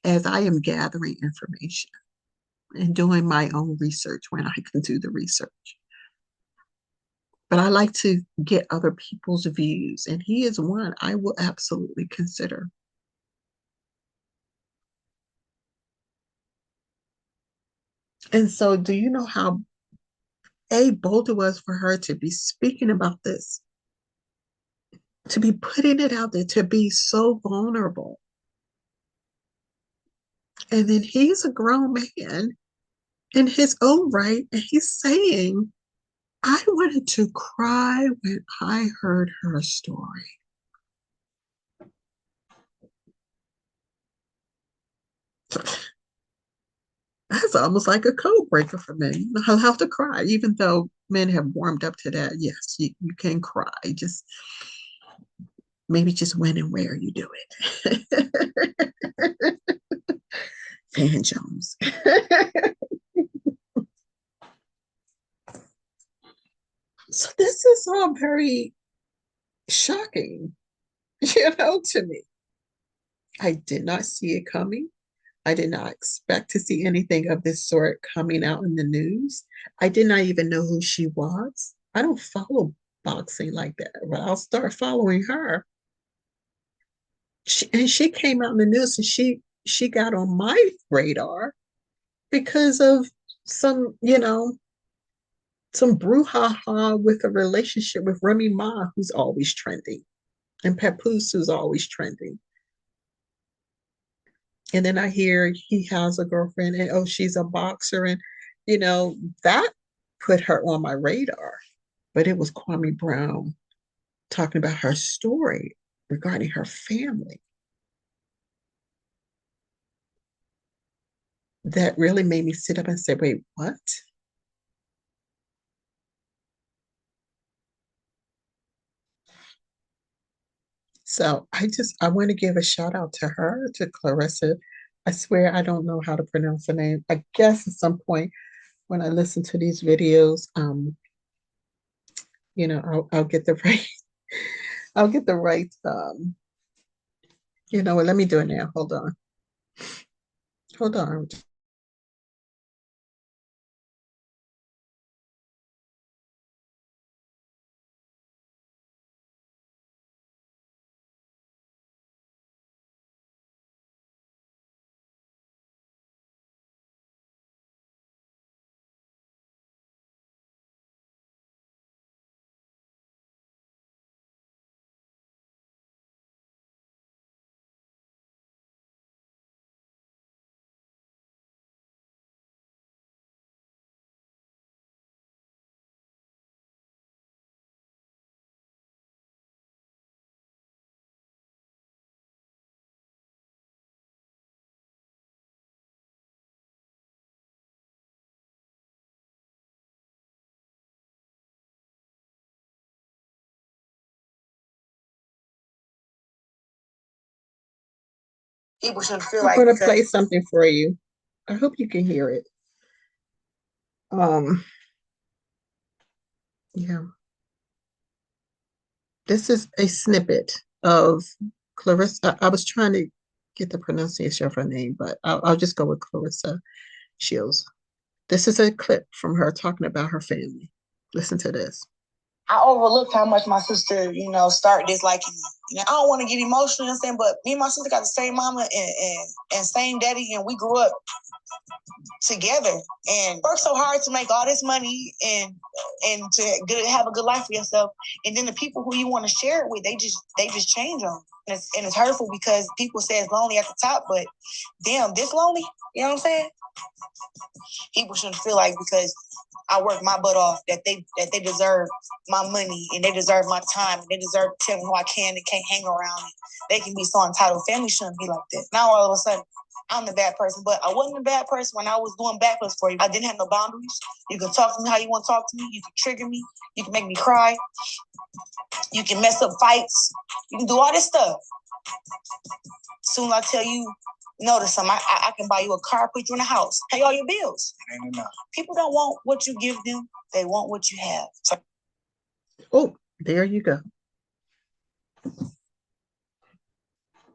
as I am gathering information and doing my own research when I can do the research. But I like to get other people's views, and he is one I will absolutely consider. And so, do you know how bold it was for her to be speaking about this, to be putting it out there, to be so vulnerable? And then he's a grown man in his own right, and he's saying, I wanted to cry when I heard her story. That's almost like a code breaker for men. I'll have to cry, even though men have warmed up to that. Yes, you can cry. Just maybe just when and where you do it. Fan Jones. So this is all very shocking, to me. I did not see it coming. I did not expect to see anything of this sort coming out in the news. I did not even know who she was. I don't follow boxing like that, but I'll start following her. And she came out in the news and she got on my radar because of some, some brouhaha with a relationship with Remy Ma, who's always trending, and Papoose, who's always trending. And then I hear he has a girlfriend and oh, she's a boxer. And, that put her on my radar. But it was Kwame Brown talking about her story regarding her family that really made me sit up and say, wait, what? So I want to give a shout out to her, to Claressa. I swear I don't know how to pronounce her name. I guess at some point when I listen to these videos, I'll get the right, I'll get the right, let me do it now. Hold on. Hold on. People should feel like I'm gonna play something for you. I hope you can hear it. Yeah. This is a snippet of Claressa. I was trying to get the pronunciation of her name, but I'll just go with Claressa Shields. This is a clip from her talking about her family. Listen to this. I overlooked how much my sister, started disliking me. I don't want to get emotional and saying, but me and my sister got the same mama and same daddy, and we grew up together and worked so hard to make all this money and to have a good life for yourself. And then the people who you want to share it with, they just change them. And it's hurtful because people say it's lonely at the top, but damn, this lonely? You know what I'm saying? People shouldn't feel like because I work my butt off that they deserve my money and they deserve my time and they deserve to tell me who I can and can't hang around me. They can be so entitled. Family shouldn't be like that. Now all of a sudden, I'm the bad person, but I wasn't a bad person when I was doing backflips for you. I didn't have no boundaries. You can talk to me how you want to talk to me. You can trigger me. You can make me cry. You can mess up fights. You can do all this stuff. Soon I tell you, no to something. I can buy you a car, put you in a house, pay all your bills. It ain't enough. People don't want what you give them. They want what you have. So, oh, there you go.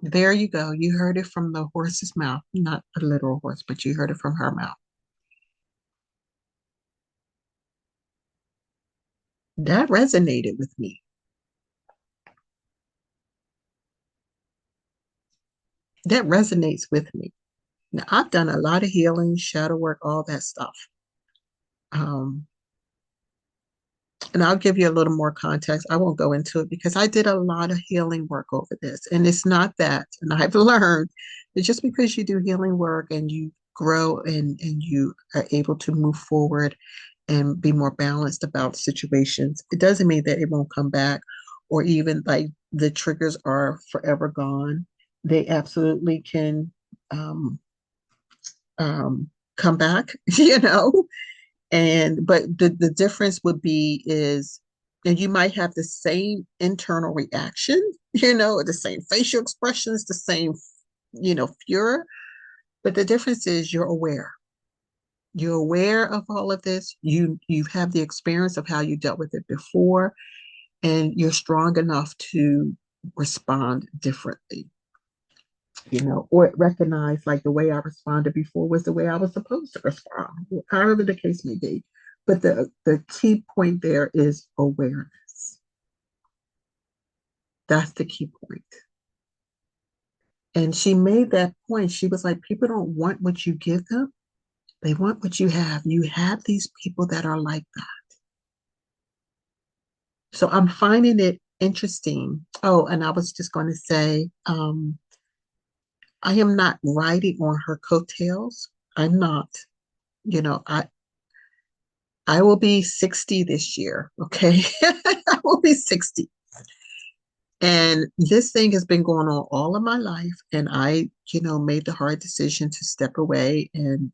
There you go. You heard it from the horse's mouth. Not a literal horse, but you heard it from her mouth. That resonated with me. That resonates with me. Now, I've done a lot of healing, shadow work, all that stuff. And I'll give you a little more context. I won't go into it because I did a lot of healing work over this. And it's not that. And I've learned that just because you do healing work and you grow and you are able to move forward and be more balanced about situations, it doesn't mean that it won't come back or even like the triggers are forever gone. They absolutely can come back, but the difference would be is, and you might have the same internal reaction, the same facial expressions, the same, furor, but the difference is you're aware. You're aware of all of this. You have the experience of how you dealt with it before, and you're strong enough to respond differently, or recognize like the way I responded before was the way I was supposed to respond, however the case may be. But the key point there is awareness. That's the key point. And she made that point. She was like, people don't want what you give them. They want what you have. You have these people that are like that. So I'm finding it interesting. Oh, and I was just going to say, I am not riding on her coattails. I'm not. I will be 60 this year. Okay. I will be 60. And this thing has been going on all of my life. And I, made the hard decision to step away and,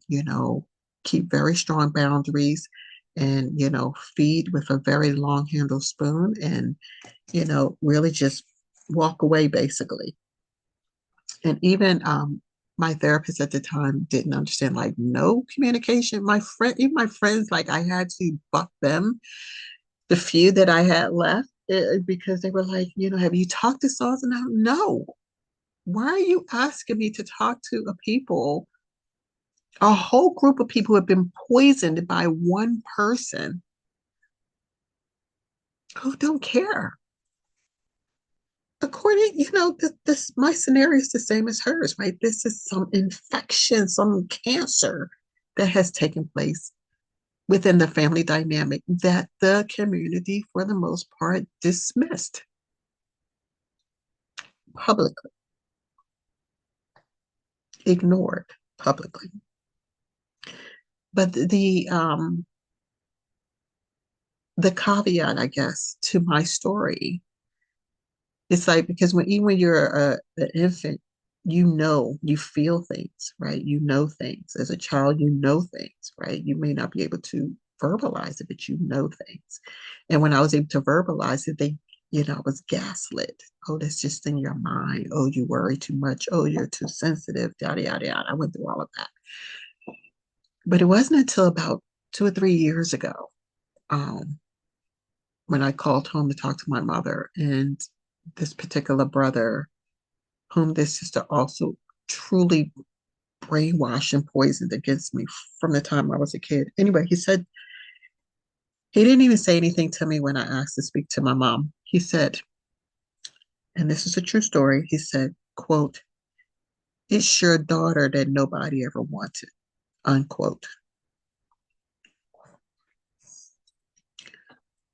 keep very strong boundaries and, feed with a very long handled spoon and, really just walk away basically. And even my therapist at the time didn't understand, like, no communication. Even my friends, like, I had to buck them, the few that I had left, because they were like, have you talked to so and so? No. Why are you asking me to talk to a whole group of people who have been poisoned by one person who don't care? According, this my scenario is the same as hers, right? This is some infection, some cancer that has taken place within the family dynamic that the community, for the most part, dismissed publicly, ignored publicly. But the caveat, I guess, to my story, it's like, because even when you're an infant, you feel things, right? You know things. As a child, you know things, right? You may not be able to verbalize it, but you know things. And when I was able to verbalize it, was gaslit. Oh, that's just in your mind. Oh, you worry too much. Oh, you're too sensitive. Yada, yada, yada. I went through all of that. But it wasn't until about 2 or 3 years ago when I called home to talk to my mother, and this particular brother, whom this sister also truly brainwashed and poisoned against me from the time I was a kid. Anyway, he said, he didn't even say anything to me when I asked to speak to my mom. He said, and this is a true story, he said, quote, "It's your daughter that nobody ever wanted," unquote.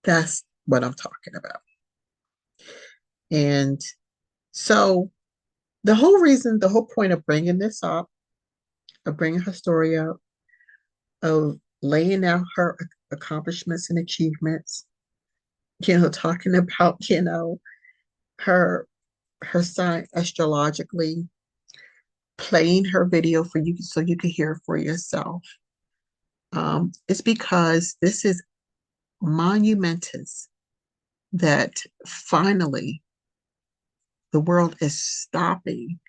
That's what I'm talking about. And so the whole point of bringing this up, of bringing her story up, of laying out her accomplishments and achievements, talking about, her sign astrologically, playing her video for you so you can hear for yourself. It's because this is monumentous that finally the world is stopping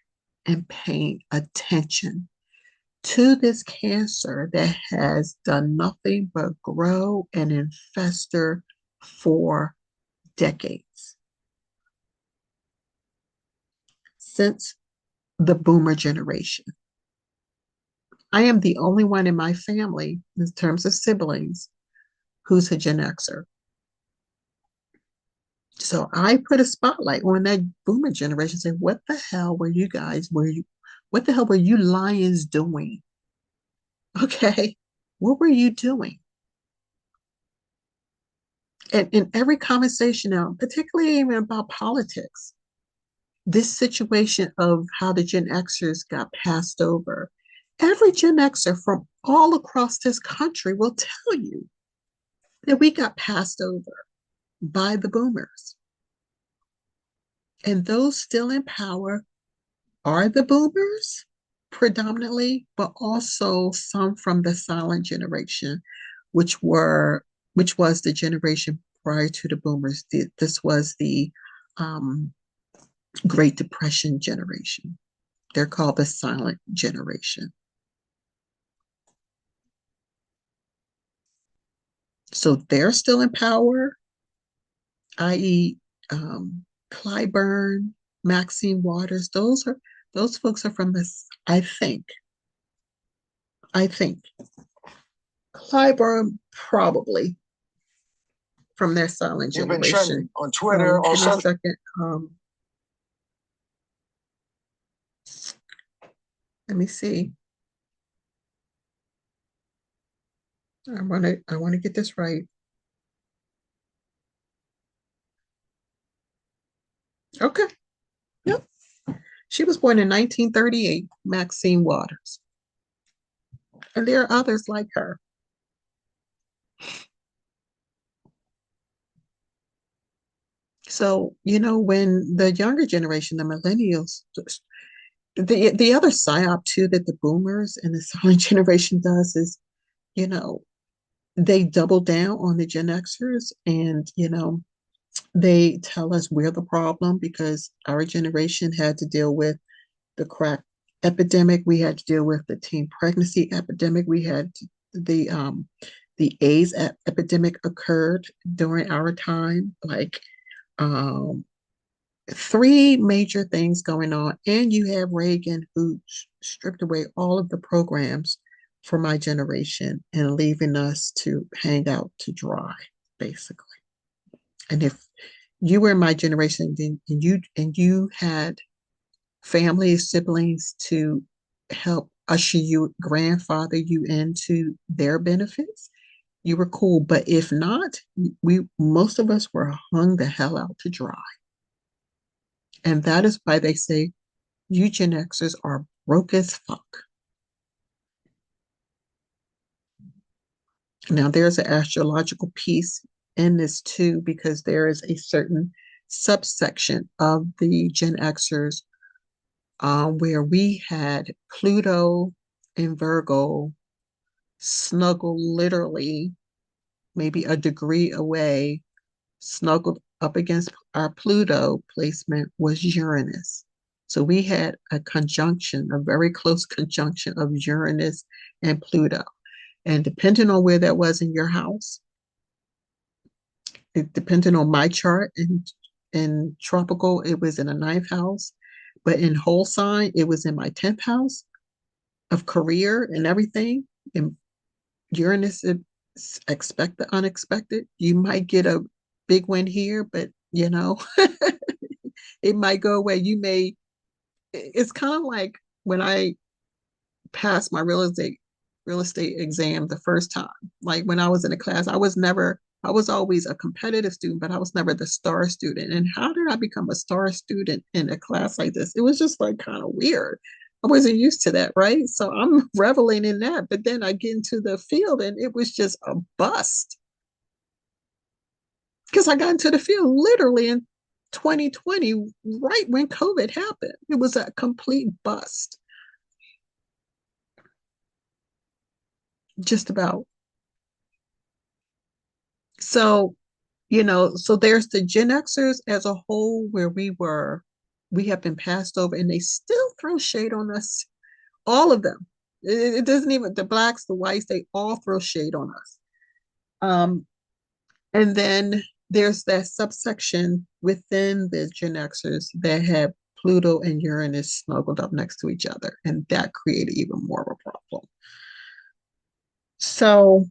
and paying attention to this cancer that has done nothing but grow and infester for decades. Since the boomer generation. I am the only one in my family, in terms of siblings, who's a Gen Xer. So I put a spotlight on that boomer generation, saying, what the hell were you guys, what the hell were you lions doing? Okay. What were you doing? And in every conversation now, particularly even about politics, this situation of how the Gen Xers got passed over, every Gen Xer from all across this country will tell you that we got passed over by the boomers. And those still in power are the boomers predominantly, but also some from the silent generation, which was the generation prior to the boomers. This was the Great Depression generation. They're called the silent generation. So they're still in power, i.e., Clyburn, Maxine Waters. Those folks are from this. I think Clyburn probably from their silent You've been generation. trending on Twitter. Give me a second. Let me see. I want to get this right. Okay. Yep. She was born in 1938, Maxine Waters. And there are others like her. So, when the younger generation, the millennials, the other psyop too that the boomers and the silent generation does is, they double down on the Gen Xers, and they tell us we're the problem because our generation had to deal with the crack epidemic, we had to deal with the teen pregnancy epidemic, we had the AIDS epidemic occurred during our time, like three major things going on. And you have Reagan, who stripped away all of the programs for my generation and leaving us to hang out to dry, basically. And if you were in my generation and you had family, siblings to help usher you, grandfather you into their benefits, you were cool. But if not, most of us were hung the hell out to dry. And that is why they say you Gen Xers are broke as fuck. Now, there's an astrological piece in this too, because there is a certain subsection of the Gen Xers where we had Pluto and Virgo snuggled literally maybe a degree away, snuggled up against our Pluto placement was Uranus. So we had a conjunction, a very close conjunction of Uranus and Pluto. And depending on where that was in your house, it depended on my chart. In tropical, it was in the ninth house, but in whole sign, it was in my 10th house of career and everything. And Uranus, expect the unexpected. You might get a big win here, but it might go away. It's kind of like when I passed my real estate exam the first time. Like when I was in a class, I was always a competitive student, but I was never the star student. And how did I become a star student in a class like this? It was just like kind of weird. I wasn't used to that, right? So I'm reveling in that. But then I get into the field and it was just a bust because I got into the field literally in 2020, right when COVID happened. It was a complete bust, just about. So, so there's the Gen Xers as a whole, where we have been passed over, and they still throw shade on us. All of them. It doesn't even, the blacks, the whites, they all throw shade on us. And then there's that subsection within the Gen Xers that have Pluto and Uranus snuggled up next to each other, and that created even more of a problem. So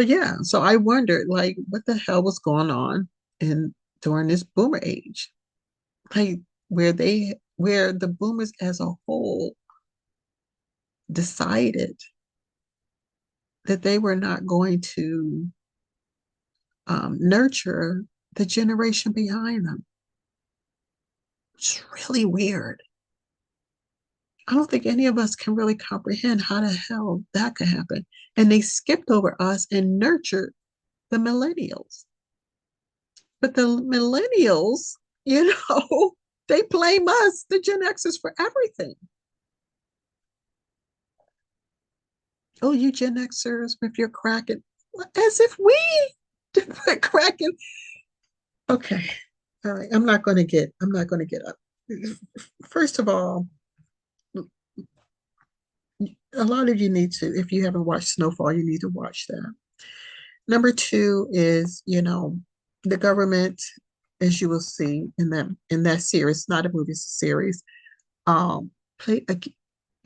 yeah, so I wondered, like, what the hell was going on in during this boomer age, like where the boomers as a whole decided that they were not going to nurture the generation behind them. It's really weird. I don't think any of us can really comprehend how the hell that could happen. And they skipped over us and nurtured the millennials. But the millennials, they blame us, the Gen Xers, for everything. Oh, you Gen Xers with your cracking, as if we did cracking. Okay, all right. I'm not going to get up. First of all, a lot of you need to, if you haven't watched Snowfall, you need to watch that. Number two is, the government, as you will see in that series, not a movie, it's a series, played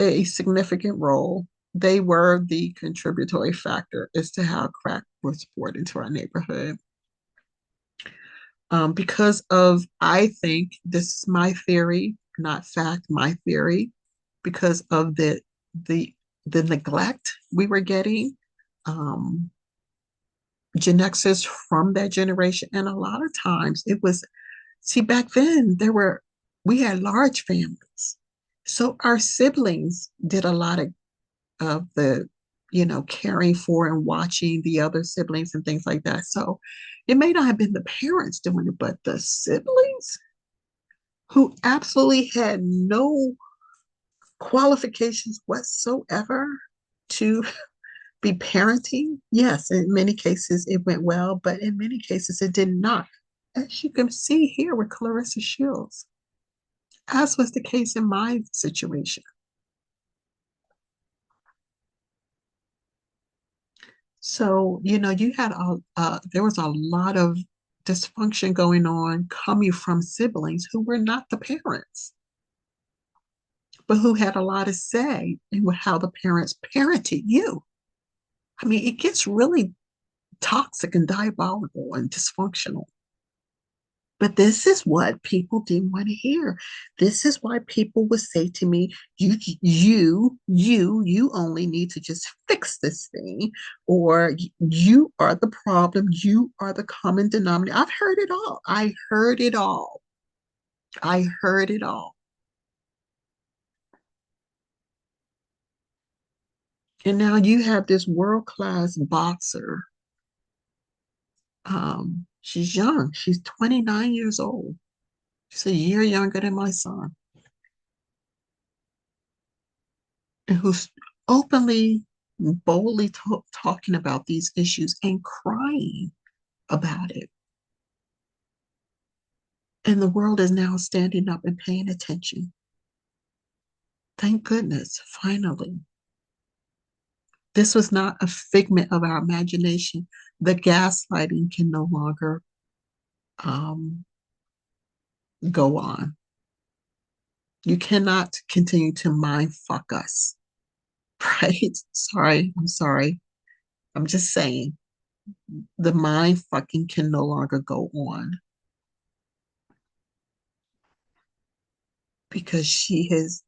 a significant role. They were the contributory factor as to how crack was brought into our neighborhood. Because of, I think this is my theory, not fact, my theory, because of the the neglect we were getting, um, Gen Xers from that generation, and a lot of times it was, see, back then we had large families, so our siblings did a lot of the caring for and watching the other siblings and things like that. So it may not have been the parents doing it, but the siblings who absolutely had no qualifications whatsoever to be parenting. Yes, in many cases it went well, but in many cases it did not. As you can see here with Claressa Shields, as was the case in my situation. So, you had there was a lot of dysfunction going on coming from siblings who were not the parents, but who had a lot of say in how the parents parented you. I mean, it gets really toxic and diabolical and dysfunctional. But this is what people didn't want to hear. This is why people would say to me, you only need to just fix this thing, or you are the problem, you are the common denominator. I've heard it all. I heard it all. I heard it all. And now you have this world-class boxer. She's young. She's 29 years old. She's a year younger than my son, and who's openly boldly talking about these issues and crying about it. And the world is now standing up and paying attention. Thank goodness, finally. This was not a figment of our imagination. The gaslighting can no longer go on. You cannot continue to mind fuck us, right? Sorry, I'm sorry. I'm just saying the mind fucking can no longer go on because she has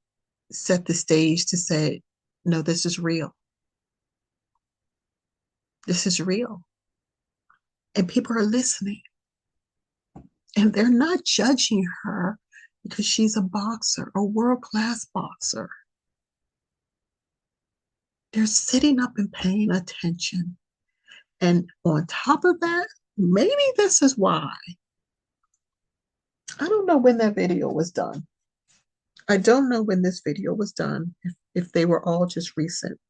set the stage to say, no, this is real. This is real. And people are listening. And they're not judging her because she's a boxer, a world-class boxer. They're sitting up and paying attention. And on top of that, maybe this is why. I don't know when that video was done. I don't know when this video was done, if they were all just recent.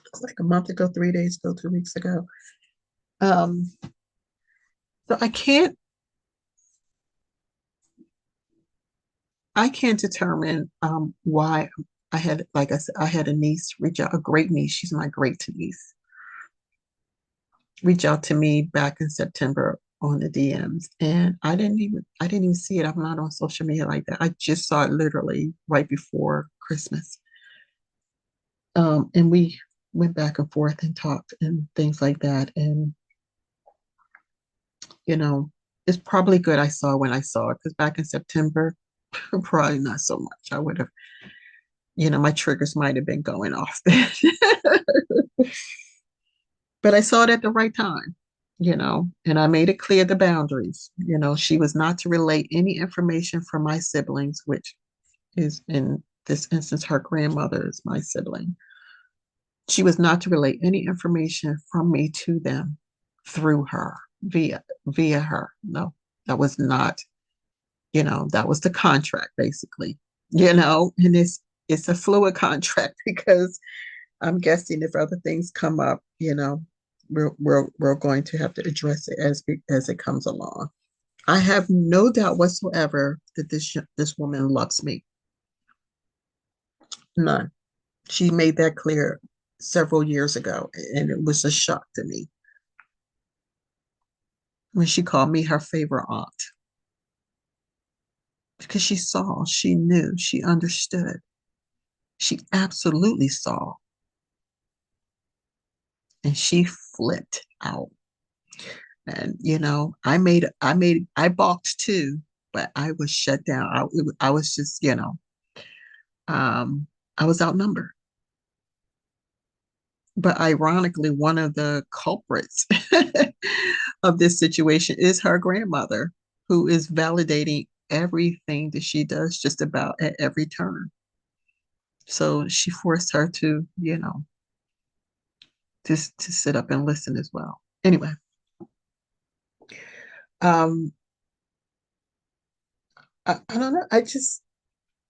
Looks like a month ago, 3 days ago, 2 weeks ago. So I can't determine why I had, like I said, I had a niece reach out, a great niece. She's my great niece. Reach out to me back in September on the DMs, and I didn't even see it. I'm not on social media like that. I just saw it literally right before Christmas. And we went back and forth and talked and things like that. And it's probably good I saw when I saw it, because back in September, probably not so much. I would have, my triggers might have been going off then. But I saw it at the right time, and I made it clear the boundaries. She was not to relate any information from my siblings, which is in this instance, her grandmother is my sibling. She was not to relate any information from me to them through her, via her. No, that was not, that was the contract basically, and it's a fluid contract because I'm guessing if other things come up, we're going to have to address it as it comes along. I have no doubt whatsoever that this woman loves me. None. She made that clear several years ago, and it was a shock to me when she called me her favorite aunt, because she knew, she understood. She absolutely saw, and she flipped out. And I balked too, but I was shut down. I was just, I was outnumbered. But ironically, one of the culprits of this situation is her grandmother, who is validating everything that she does just about at every turn. So she forced her to, just to sit up and listen as well. Anyway, I don't know.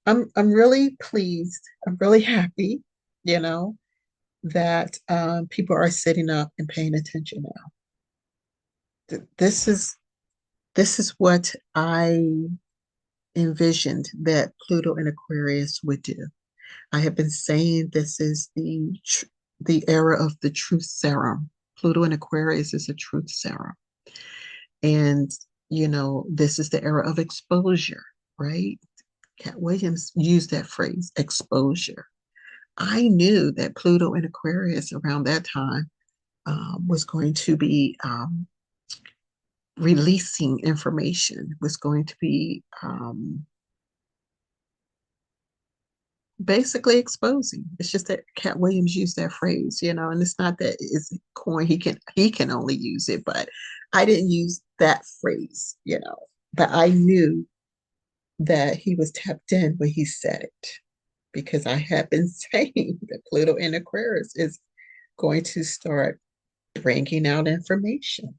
I'm really pleased. I'm really happy, that people are sitting up and paying attention now. This is what I envisioned that Pluto and Aquarius would do. I have been saying this is the era of the truth serum. Pluto and Aquarius is a truth serum. And, this is the era of exposure, right? Cat Williams used that phrase, exposure. I knew that Pluto and Aquarius around that time was going to be releasing information, was going to be basically exposing. It's just that Cat Williams used that phrase, and it's not that it's coin. He can only use it, but I didn't use that phrase, But I knew that he was tapped in when he said it, because I have been saying that Pluto in Aquarius is going to start bringing out information,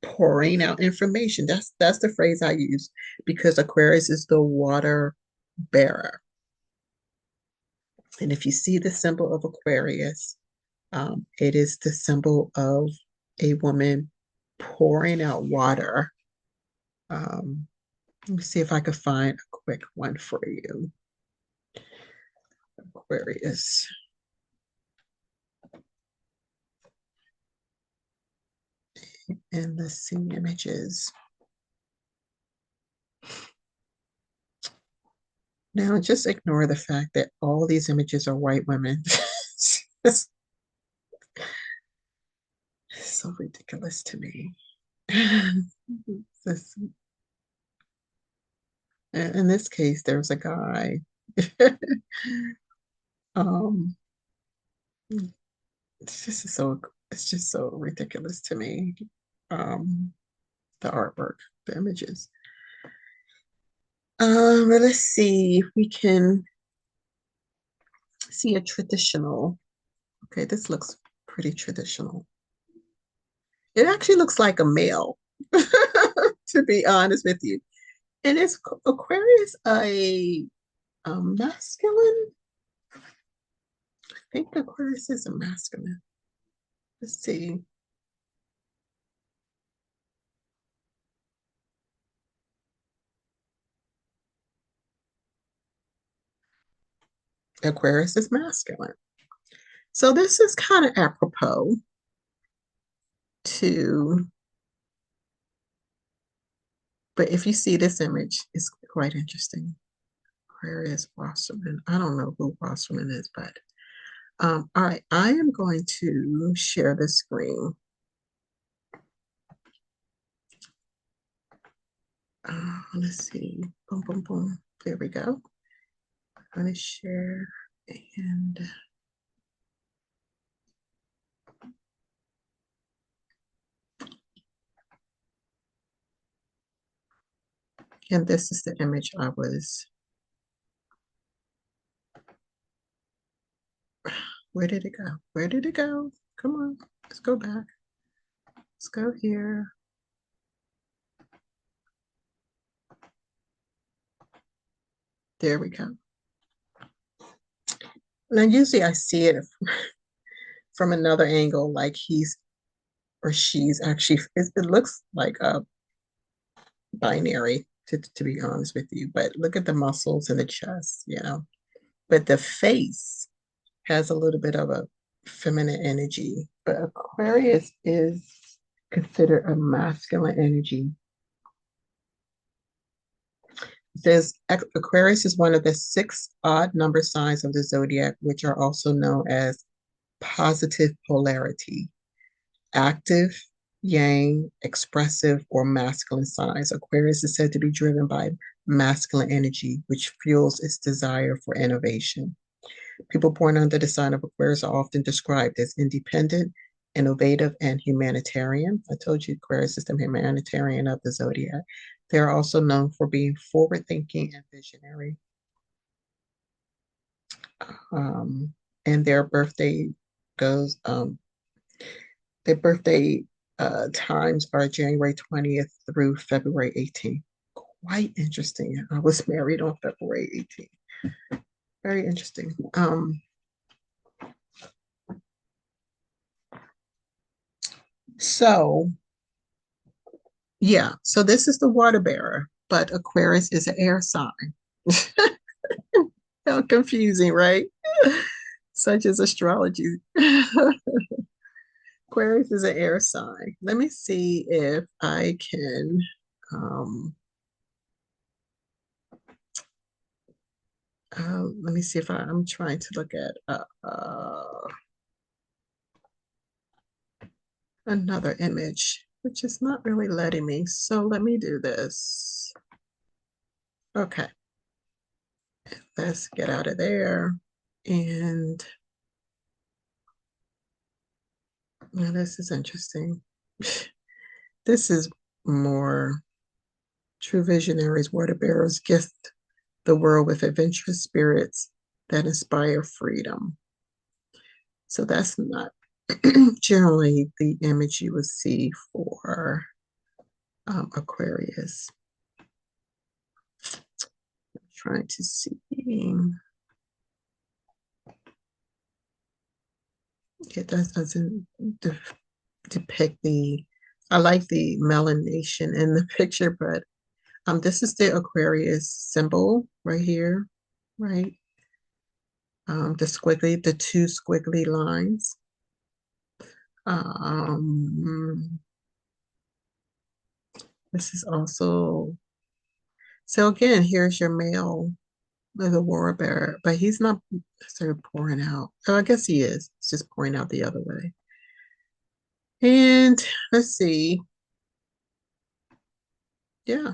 pouring out information. That's the phrase I use, because Aquarius is the water bearer. And if you see the symbol of Aquarius, It is the symbol of a woman pouring out water. Let me see if I could find a quick one for you. Aquarius. And let's see images. Now, just ignore the fact that all these images are white women. It's so ridiculous to me. In this case, there's a guy. um, it's just so ridiculous to me. The artwork, the images. Let's see if we can see a traditional. Okay, this looks pretty traditional. It actually looks like a male, to be honest with you. And is Aquarius a masculine? I think Aquarius is a masculine. Let's see. Aquarius is masculine. So this is kind of apropos to, but if you see this image, it's quite interesting. Aquarius Wasserman. I don't know who Wasserman is, but all right, I am going to share the screen. Let's see. Boom, boom, boom. There we go. I'm going to share and this is the image I was. Where did it go? Where did it go? Come on, let's go back. Let's go here. There we go. Now, usually I see it from another angle, like he's or she's actually, it looks like a binary, to be honest with you. But look at the muscles and the chest, you know. But the face has a little bit of a feminine energy. But Aquarius is considered a masculine energy. It says Aquarius is one of the 6 odd number signs of the zodiac, which are also known as positive polarity, active, yang, expressive, or masculine signs. Aquarius is said to be driven by masculine energy, which fuels its desire for innovation. People born under the sign of Aquarius are often described as independent, innovative, and humanitarian. I told you Aquarius is the humanitarian of the zodiac. They are also known for being forward-thinking and visionary. And their birthday goes, their birthday times are January 20th through February 18th. Quite interesting. I was married on February 18th. Very interesting. So, yeah, so this is the water bearer, but Aquarius is an air sign. How confusing, right? Such as astrology. Aquarius is an air sign. Let me see if I can. Let me see if I'm trying to look at another image, which is not really letting me. So let me do this. Okay. Let's get out of there. And now this is interesting. This is more true visionaries, water bearers gift the world with adventurous spirits that inspire freedom. So that's not generally the image you would see for Aquarius. I'm trying to see. It doesn't depict the, I like the melanation in the picture, but this is the Aquarius symbol right here, right? The two squiggly lines. This is also, so again, here's your male, the Aurora bearer, but he's not sort of pouring out. Oh, I guess he is. It's just pouring out the other way. And let's see. Yeah.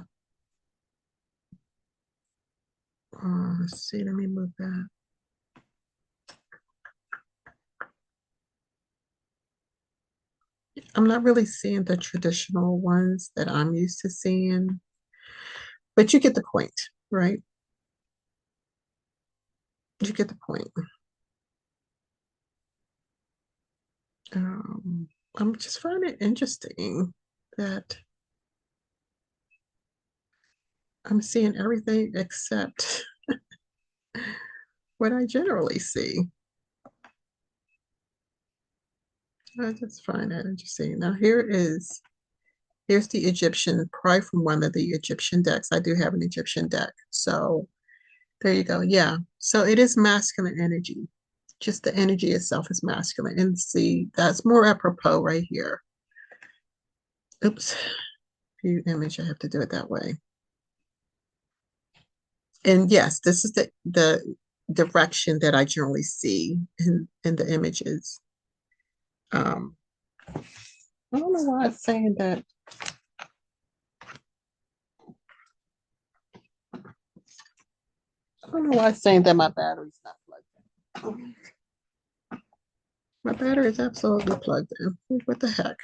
Let's see. Let me move that. I'm not really seeing the traditional ones that I'm used to seeing, but you get the point, right? You get the point. I'm just finding it interesting that I'm seeing everything except what I generally see. I just find that interesting. Now here's the Egyptian, probably from one of the Egyptian decks. I do have an Egyptian deck. So there you go. Yeah. So it is masculine energy. Just the energy itself is masculine. And see, that's more apropos right here. Oops. View image, I have to do it that way. And yes, this is the direction that I generally see in the images. I don't know why it's saying that. I don't know why it's saying that my battery's not plugged in. My battery is absolutely plugged in. What the heck?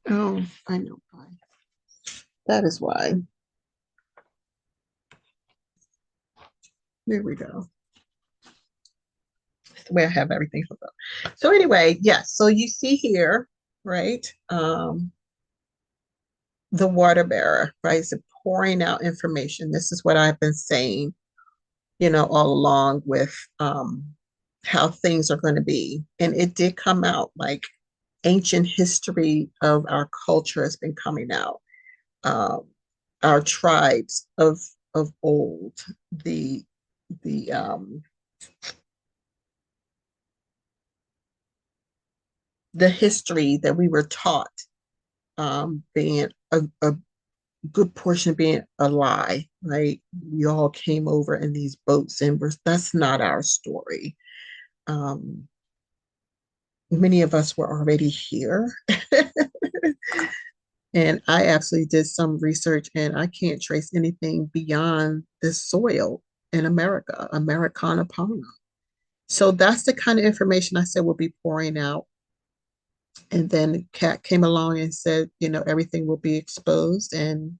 Oh, I know why. That is why. There we go. That's the way I have everything hooked up. So anyway, yes. So you see here, right? The water bearer, right? So pouring out information. This is what I've been saying, all along with how things are going to be. And it did come out like ancient history of our culture has been coming out. Um, our tribes of old, the the history that we were taught, being a good portion being a lie, right? We all came over in these boats, and that's not our story. Um, Many of us were already here. And I actually did some research, and I can't trace anything beyond this soil in America, Americana Palma. So that's the kind of information I said will be pouring out. And then Cat came along and said, everything will be exposed, and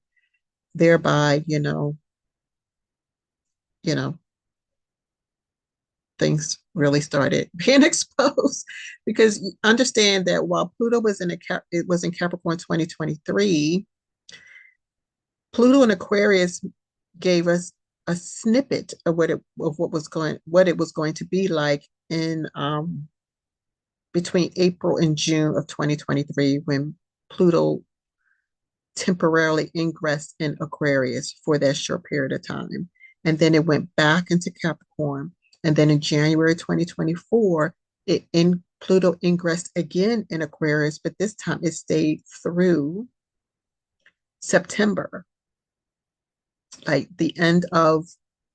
thereby, you know, things really started being exposed, because you understand that while Pluto was it was in Capricorn 2023, Pluto and Aquarius gave us a snippet of what it was going to be like in between April and June of 2023, when Pluto temporarily ingressed in Aquarius for that short period of time. And then it went back into Capricorn. And then in January 2024, Pluto ingressed again in Aquarius, but this time it stayed through September, like the end of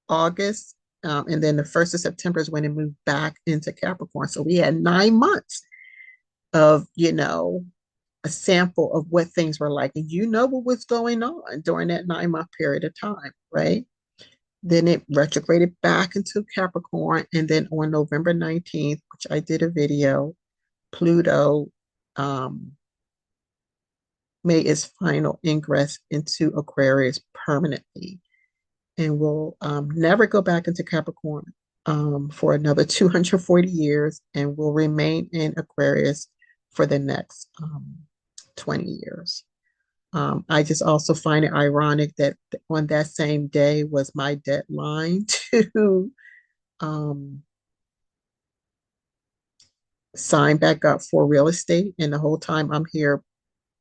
August. And then the 1st of September is when it moved back into Capricorn. So we had 9 months of, a sample of what things were like. And what was going on during that 9 month period of time, right? Then it retrograded back into Capricorn. And then on November 19th, which I did a video, Pluto made its final ingress into Aquarius permanently, and will never go back into Capricorn for another 240 years, and will remain in Aquarius for the next 20 years. I just also find it ironic that on that same day was my deadline to sign back up for real estate. And the whole time I'm here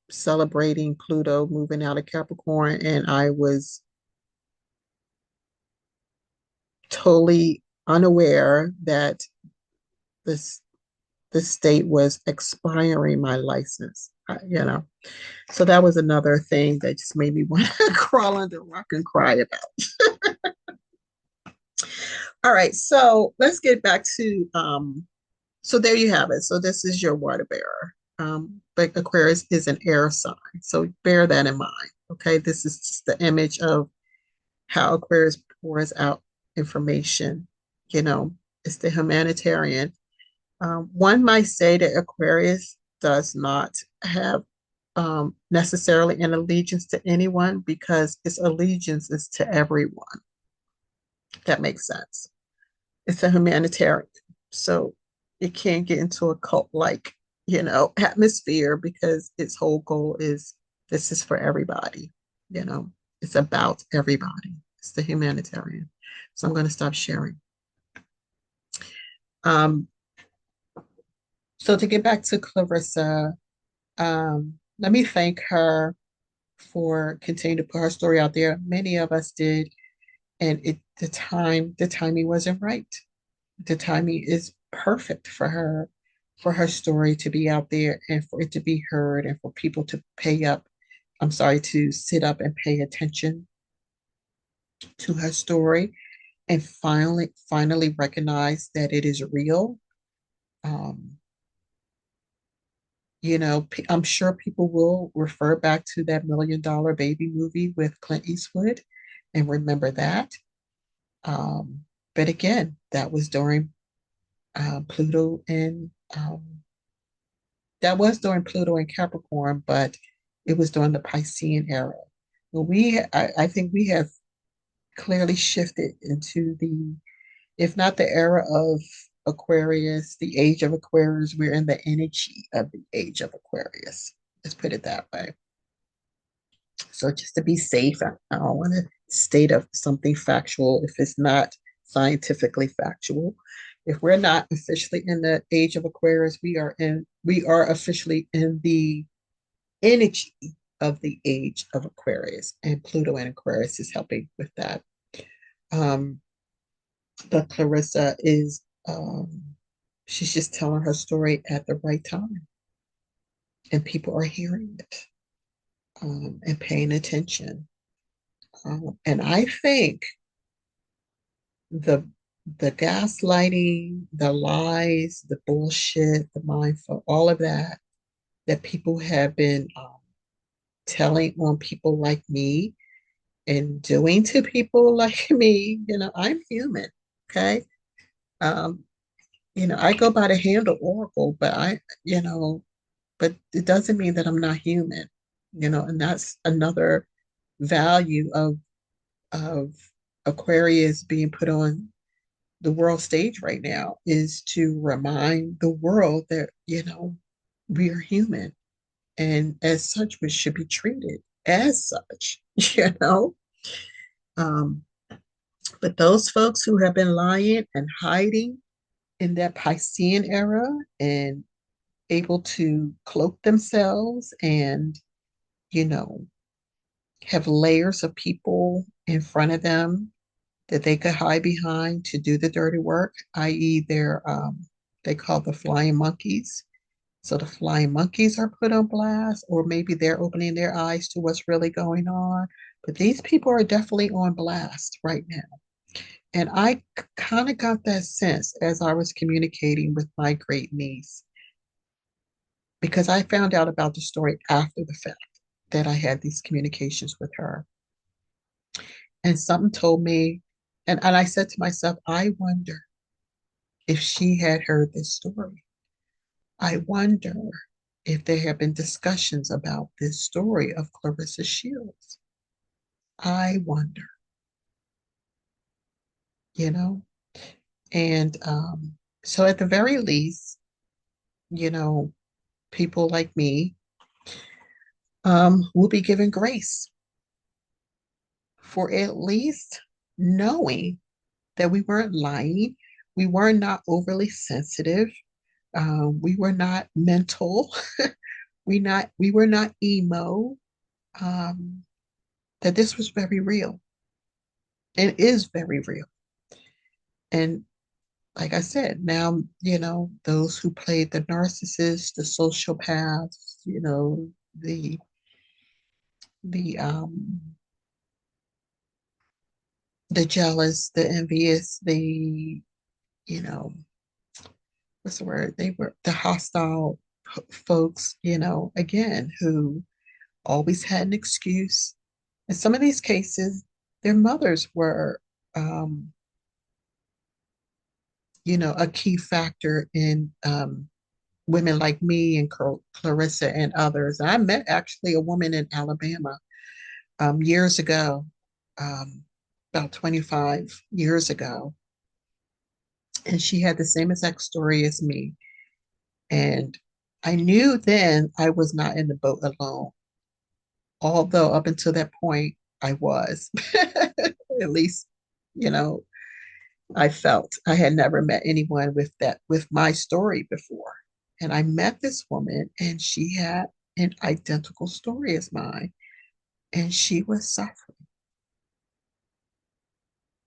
celebrating Pluto moving out of Capricorn, and I was totally unaware that this the state was expiring my license. So that was another thing that just made me want to crawl under a rock and cry about. All right, so let's get back to so there you have it. So this is your water bearer. But Aquarius is an air sign, so bear that in mind. Okay, this is just the image of how Aquarius pours out information. You know, it's the humanitarian. One might say that Aquarius does not have necessarily an allegiance to anyone because its allegiance is to everyone. That makes sense. It's a humanitarian. So it can't get into a cult like, atmosphere because its whole goal is this is for everybody. You know, it's about everybody. It's the humanitarian. So I'm going to stop sharing. Um, so to get back to Claressa, let me thank her for continuing to put her story out there. Many of us did, and the timing wasn't right. The timing is perfect for her story to be out there and for it to be heard and for people to to sit up and pay attention to her story and finally recognize that it is real. Um, I'm sure people will refer back to that $1 Million Baby movie with Clint Eastwood and remember that. But again, that was during Pluto and that was during Pluto and Capricorn, but it was during the Piscean era. Well, I think we have clearly shifted into if not the era of Aquarius, the age of Aquarius, we're in the energy of the age of Aquarius. Let's put it that way. So just to be safe, I don't want to state of something factual if it's not scientifically factual. If we're not officially in the age of Aquarius, we are officially in the energy of the age of Aquarius, and Pluto and Aquarius is helping with that. But Claressa is she's just telling her story at the right time, and people are hearing it and paying attention. And I think the the gaslighting, the lies, the bullshit, the mindful, all of that people have been telling on people like me and doing to people like me. I'm human. Okay. Um, I go by the handle Oracle, but but it doesn't mean that I'm not human. And that's another value of Aquarius being put on the world stage right now is to remind the world that, we are human. And as such, we should be treated as such, you know? Um, but those folks who have been lying and hiding in that Piscean era and able to cloak themselves and, you know, have layers of people in front of them that they could hide behind to do the dirty work, i.e., they call the flying monkeys. So the flying monkeys are put on blast, or maybe they're opening their eyes to what's really going on. But these people are definitely on blast right now. And I kind of got that sense as I was communicating with my great niece, because I found out about the story after the fact that I had these communications with her. And something told me, and I said to myself, I wonder if she had heard this story. I wonder if there have been discussions about this story of Claressa Shields. I wonder, you know? And so at the very least, you know, people like me will be given grace for at least knowing that we weren't lying. we were not overly sensitive. We were not mental. We were not emo. Um, that this was very real. It is very real. And like I said, now, those who played the narcissist, the sociopaths, the the um the jealous, the envious, you know, what's the word? They were the hostile folks, again, who always had an excuse. In some of these cases, their mothers were, um, a key factor in women like me and Clarissa and others. I met actually a woman in Alabama years ago, um, about 25 years ago, and she had the same exact story as me. And I knew then I was not in the boat alone, although up until that point I was. At least, you know, I felt I had never met anyone with my story before. And I met this woman and she had an identical story as mine. And she was suffering.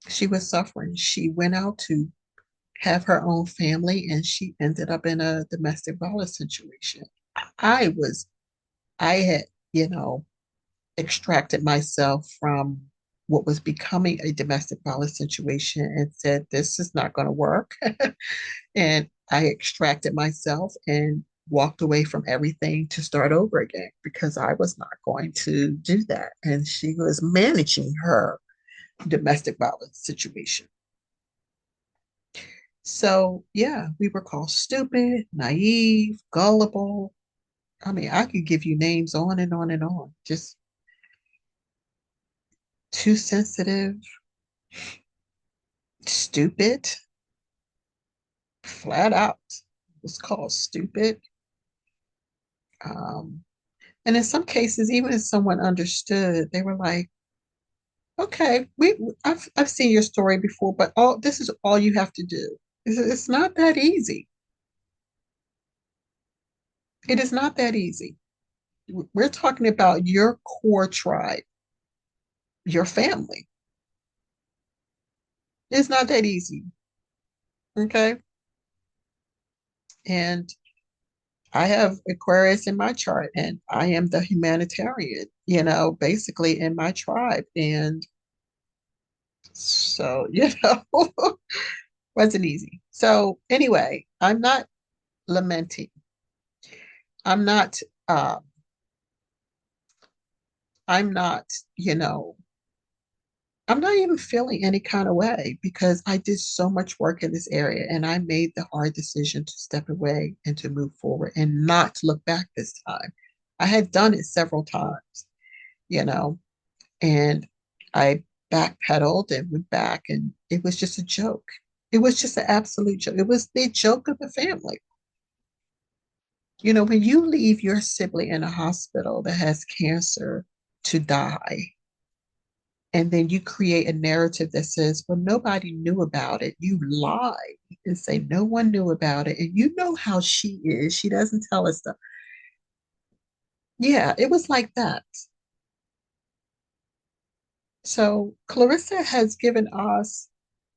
She was suffering. She went out to have her own family and she ended up in a domestic violence situation. I was, I had, you know, extracted myself from what was becoming a domestic violence situation and said, this is not going to work. And I extracted myself and walked away from everything to start over again because I was not going to do that. And she was managing her domestic violence situation. So, yeah, we were called stupid, naive, gullible. I mean, I could give you names on and on and on. Just too sensitive, stupid, flat out. It was called stupid. Um, and in some cases, even if someone understood, they were like, "Okay, I've seen your story before, but all this is all you have to do. It's not that easy. It is not that easy. We're talking about your core tribe, your family. It's not that easy. Okay, and I have Aquarius in my chart, and I am the humanitarian, basically in my tribe. And so, wasn't easy. So, anyway, I'm not lamenting. I'm not, um, I'm not, you know, I'm not even feeling any kind of way because I did so much work in this area and I made the hard decision to step away and to move forward and not to look back this time. I had done it several times, you know, and I backpedaled and went back, and it was just a joke. It was just an absolute joke. It was the joke of the family. When you leave your sibling in a hospital that has cancer to die, and then you create a narrative that says, well, nobody knew about it. You lie and say no one knew about it. And you know how she is. She doesn't tell us stuff. Yeah, it was like that. So Clarissa has given us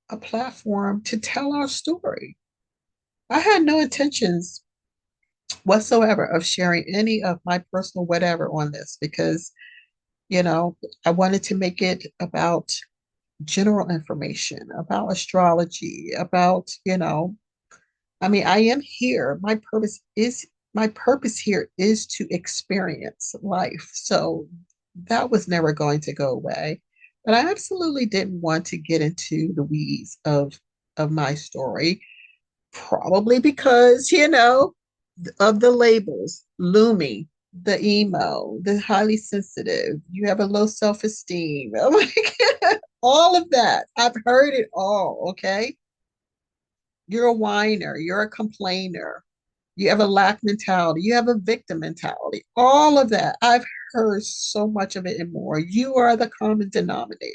a platform to tell our story. I had no intentions whatsoever of sharing any of my personal whatever on this because, you know, I wanted to make it about general information, about astrology, about, I mean, I am here. My purpose here is to experience life. So that was never going to go away. But I absolutely didn't want to get into the weeds of my story, probably because, of the labels looming, the emo, the highly sensitive, you have a low self-esteem. I'm like, all of that. I've heard it all, okay? You're a whiner, you're a complainer, you have a lack mentality, you have a victim mentality, all of that. I've heard so much of it and more. You are the common denominator.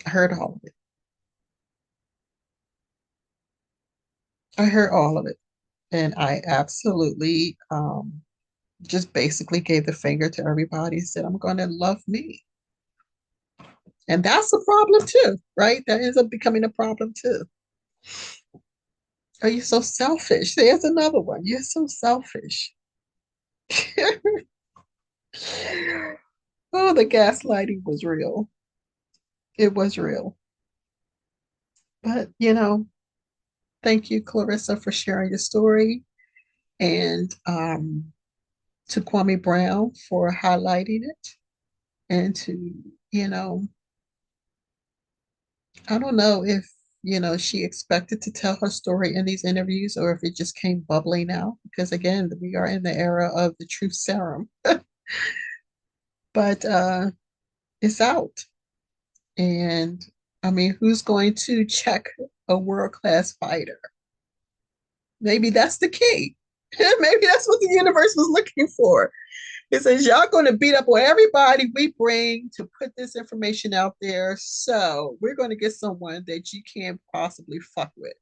I heard all of it. I heard all of it. And I absolutely just basically gave the finger to everybody and said, I'm going to love me. And that's a problem too, right? That ends up becoming a problem too. Are you so selfish? There's another one. You're so selfish. Oh, the gaslighting was real. It was real. But, thank you, Claressa, for sharing your story. And to Kwame Brown for highlighting it. And to, you know, I don't know if, she expected to tell her story in these interviews or if it just came bubbling out. Because again, we are in the era of the truth serum. But it's out. And I mean, who's going to check a world-class fighter? Maybe that's the key. Maybe that's what the universe was looking for. It says, y'all going to beat up on everybody we bring to put this information out there. So we're going to get someone that you can't possibly fuck with.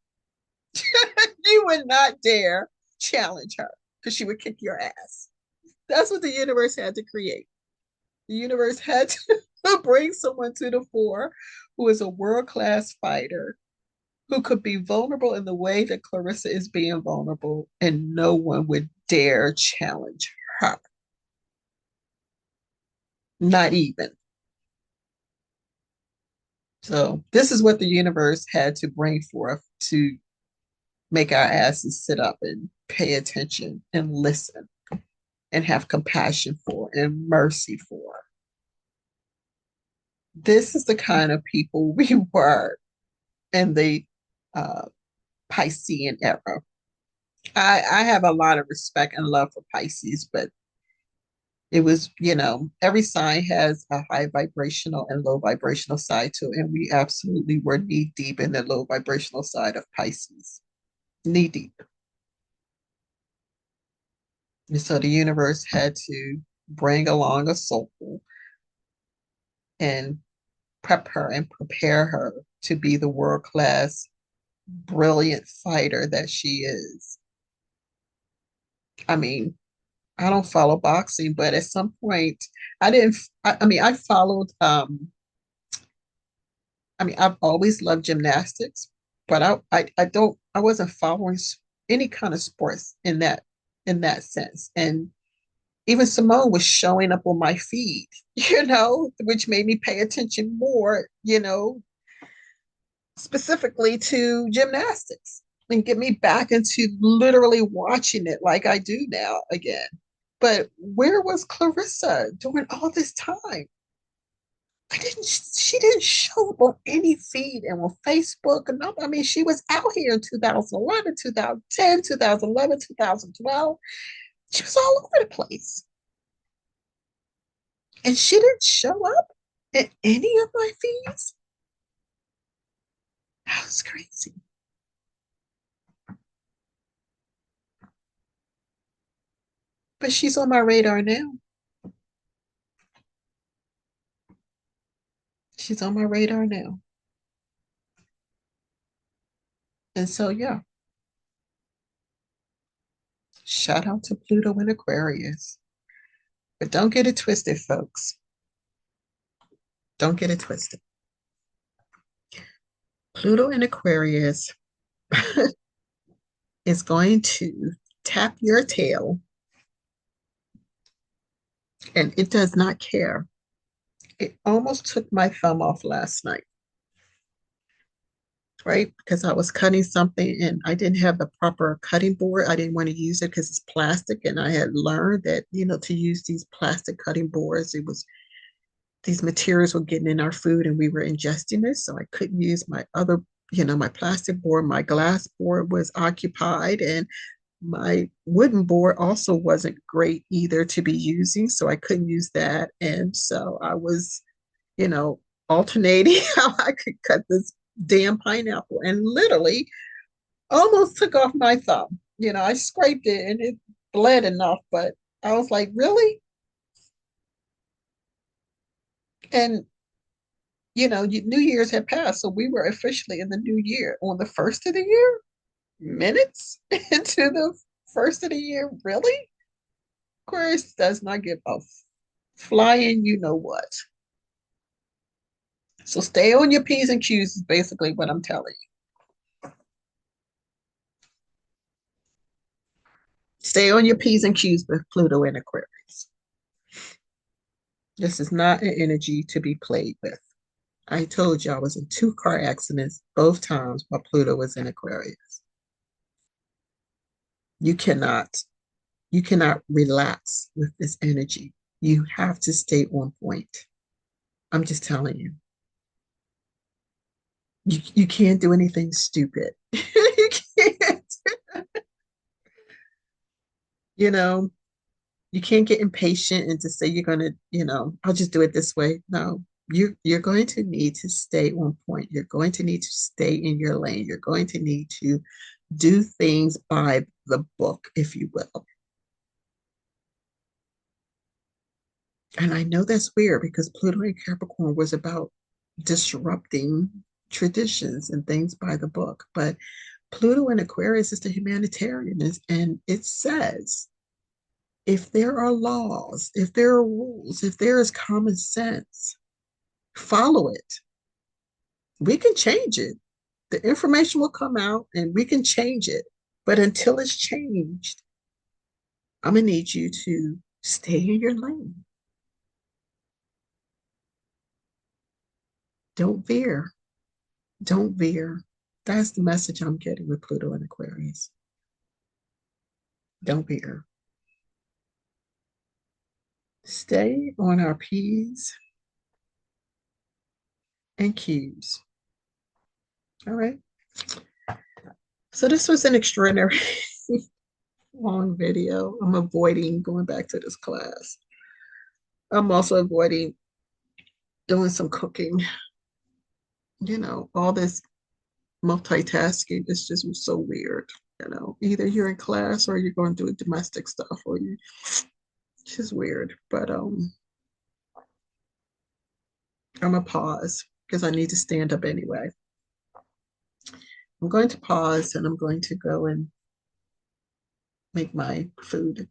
You would not dare challenge her because she would kick your ass. That's what the universe had to create. The universe had to bring someone to the fore who is a world class fighter who could be vulnerable in the way that Claressa is being vulnerable, and no one would dare challenge her. Not even. So, this is what the universe had to bring forth to make our asses sit up and pay attention and listen and have compassion for and mercy for. This is the kind of people we were in the uh, Piscean era. I have a lot of respect and love for Pisces, but it was, every sign has a high vibrational and low vibrational side to it. And we absolutely were knee deep in the low vibrational side of Pisces, knee deep. And so the universe had to bring along a soul and prep her and prepare her to be the world class, brilliant fighter that she is. I mean, I don't follow boxing, but at some point, I didn't. I mean, I followed. I mean, I've always loved gymnastics, but I don't. I wasn't following any kind of sports in that sense. And even Simone was showing up on my feed, which made me pay attention more, specifically to gymnastics and get me back into literally watching it like I do now again. But where was Claressa during all this time? She didn't show up on any feed and on Facebook. No, I mean, she was out here in 2011, 2010, 2011, 2012. She was all over the place. And she didn't show up in any of my feeds. That was crazy. But she's on my radar now. She's on my radar now. And so, yeah, shout out to Pluto and Aquarius. But don't get it twisted, folks. Don't get it twisted. Pluto and Aquarius is going to tap your tail, and it does not care. It almost took my thumb off last night, right? Because I was cutting something and I didn't have the proper cutting board. I didn't want to use it because it's plastic. And I had learned that, to use these plastic cutting boards, these materials were getting in our food and we were ingesting it. So I couldn't use my other, my plastic board. My glass board was occupied, and my wooden board also wasn't great either to be using. So I couldn't use that. And so I was, you know, alternating how I could cut this damn pineapple, and literally almost took off my thumb. I scraped it and it bled enough, but I was like, really? And New Year's had passed, so we were officially in the new year on the first of the year. minutes into the first of the year. Really? Aquarius does not give a flying you know what. So stay on your P's and Q's is basically what I'm telling you. Stay on your P's and Q's with Pluto in Aquarius. This is not an energy to be played with. I told you I was in 2 car accidents both times while Pluto was in Aquarius. You cannot relax with this energy. You have to stay on point. I'm just telling you. You can't do anything stupid. You can't, you know, you can't get impatient and just say you're gonna, I'll just do it this way. No, you're going to need to stay on point. You're going to need to stay in your lane. You're going to need to do things by the book, if you will. And I know that's weird because Pluto in Capricorn was about disrupting traditions and things by the book. But Pluto in Aquarius is the humanitarian, and it says if there are laws, if there are rules, if there is common sense, follow it. We can change it. The information will come out and we can change it. But until it's changed, I'm going to need you to stay in your lane. Don't veer. Don't veer. That's the message I'm getting with Pluto and Aquarius. Don't veer. Stay on our P's and Q's. All right. So this was an extraordinary long video. I'm avoiding going back to this class. I'm also avoiding doing some cooking. All this multitasking is just so weird. Either you're in class or you're going through domestic stuff, or it's just weird. But I'm gonna pause because I need to stand up anyway. I'm going to pause and I'm going to go and make my food.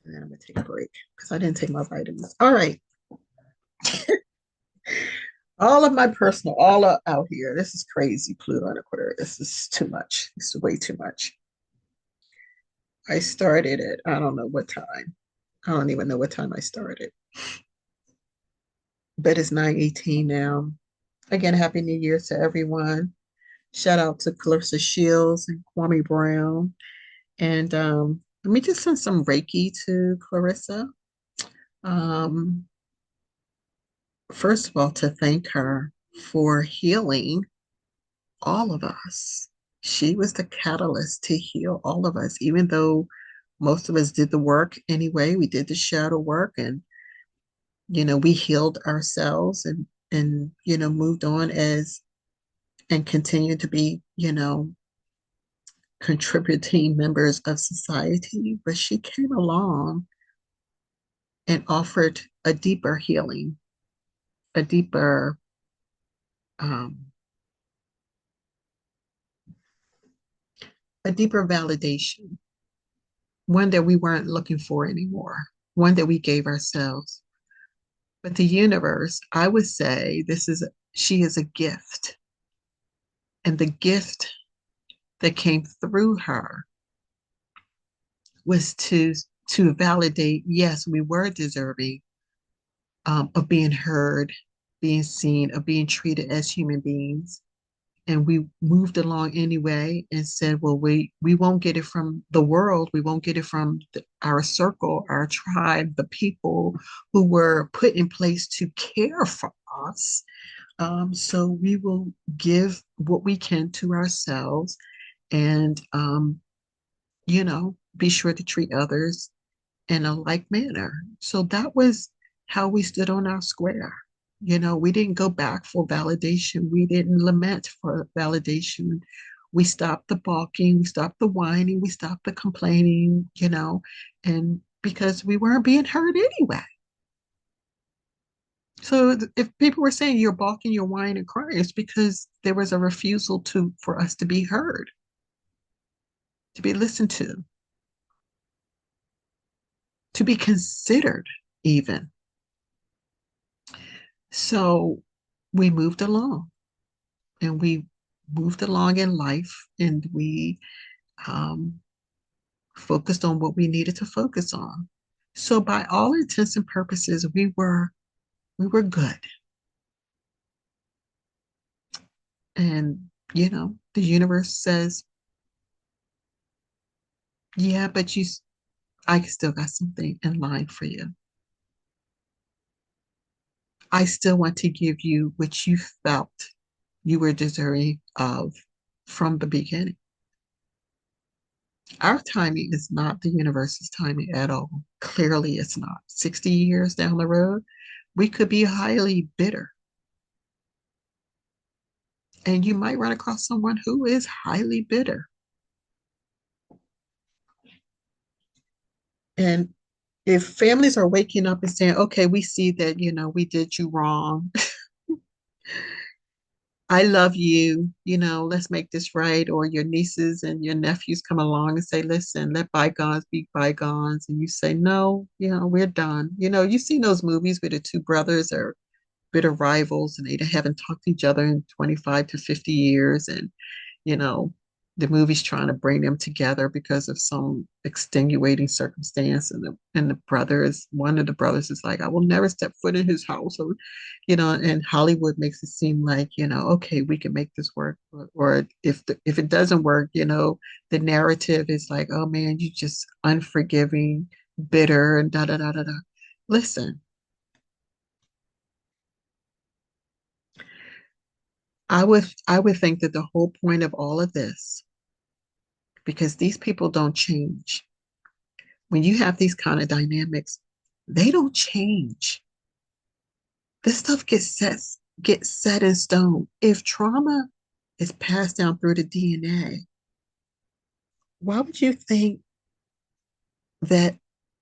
And then I'm gonna take a break because I didn't take my vitamins. All right. All of my personal, all out here. This is crazy, Pluto and Aquarius. This is too much. This is way too much. I started at, I don't know what time. I don't even know what time I started. But it's 9:18 now. Again, Happy New Year to everyone. Shout out to Claressa Shields and Kwame Brown. And let me just send some Reiki to Claressa. First of all, to thank her for healing all of us. She was the catalyst to heal all of us, even though most of us did the work anyway. We did the shadow work, and we healed ourselves and moved on as and continued to be contributing members of society. But she came along and offered a deeper healing, a deeper um, validation, one that we weren't looking for anymore, one that we gave ourselves. But the universe, I would say, she is a gift. And the gift that came through her was to validate, yes, we were deserving of being heard, being seen, of being treated as human beings. And we moved along anyway and said, well, we won't get it from the world. We won't get it from our circle, our tribe, the people who were put in place to care for us. So we will give what we can to ourselves and, be sure to treat others in a like manner. So that was how we stood on our square. We didn't go back for validation. We didn't lament for validation. We stopped the balking, we stopped the whining, we stopped the complaining, and because we weren't being heard anyway. So if people were saying you're balking, you're whining and crying, it's because there was a refusal for us to be heard, to be listened to be considered even. So we moved along and we moved along in life and we um, focused on what we needed to focus on. So by all intents and purposes, we were good. And the universe says, yeah, but I still got something in line for you. I still want to give you what you felt you were deserving of from the beginning. Our timing is not the universe's timing at all. Clearly, it's not. 60 years down the road, we could be highly bitter. And you might run across someone who is highly bitter. And if families are waking up and saying, okay, we see that, we did you wrong. I love you, let's make this right. Or your nieces and your nephews come along and say, listen, let bygones be bygones. And you say, no, we're done. You've seen those movies where the two brothers are bitter rivals and they haven't talked to each other in 25 to 50 years. And you know, the movie's trying to bring them together because of some extenuating circumstance. And the brothers, one of the brothers is like, I will never step foot in his house. Or, and Hollywood makes it seem like, okay, we can make this work. Or if it doesn't work, the narrative is like, oh man, you just unforgiving, bitter, and da da da da da. Listen, I would think that the whole point of all of this, because these people don't change. When you have these kind of dynamics, they don't change. This stuff gets set in stone. If trauma is passed down through the DNA, why would you think that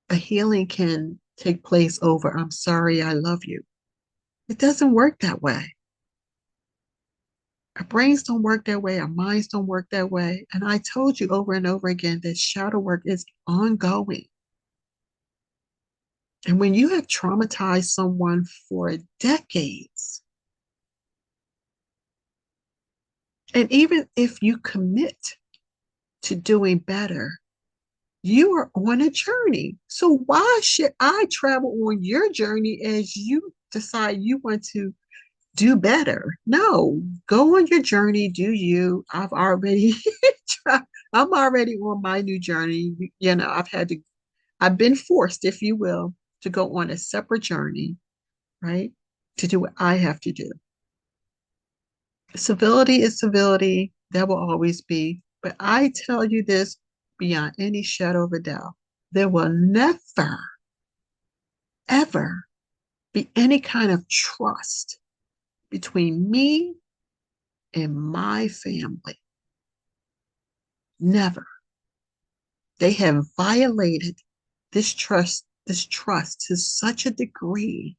a healing can take place over I'm sorry, I love you? It doesn't work that way. Our brains don't work that way, our minds don't work that way. And I told you over and over again that shadow work is ongoing. And when you have traumatized someone for decades, and even if you commit to doing better, you are on a journey. So why should I travel on your journey as you decide you want to do better? No, go on your journey, do you. I'm already on my new journey. I've been forced, if you will, to go on a separate journey, right? To do what I have to do. Civility is civility. That will always be. But I tell you this beyond any shadow of a doubt, there will never, ever be any kind of trust between me and my family. Never. They have violated this trust to such a degree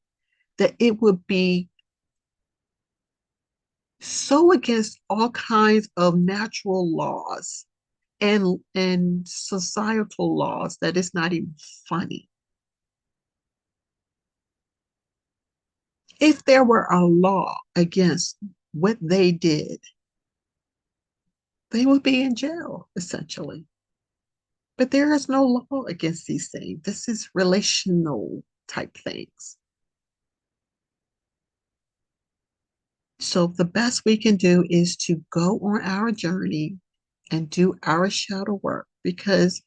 that it would be so against all kinds of natural laws and societal laws that it's not even funny. If there were a law against what they did, they would be in jail, essentially. But there is no law against these things. This is relational type things. So the best we can do is to go on our journey and do our shadow work because,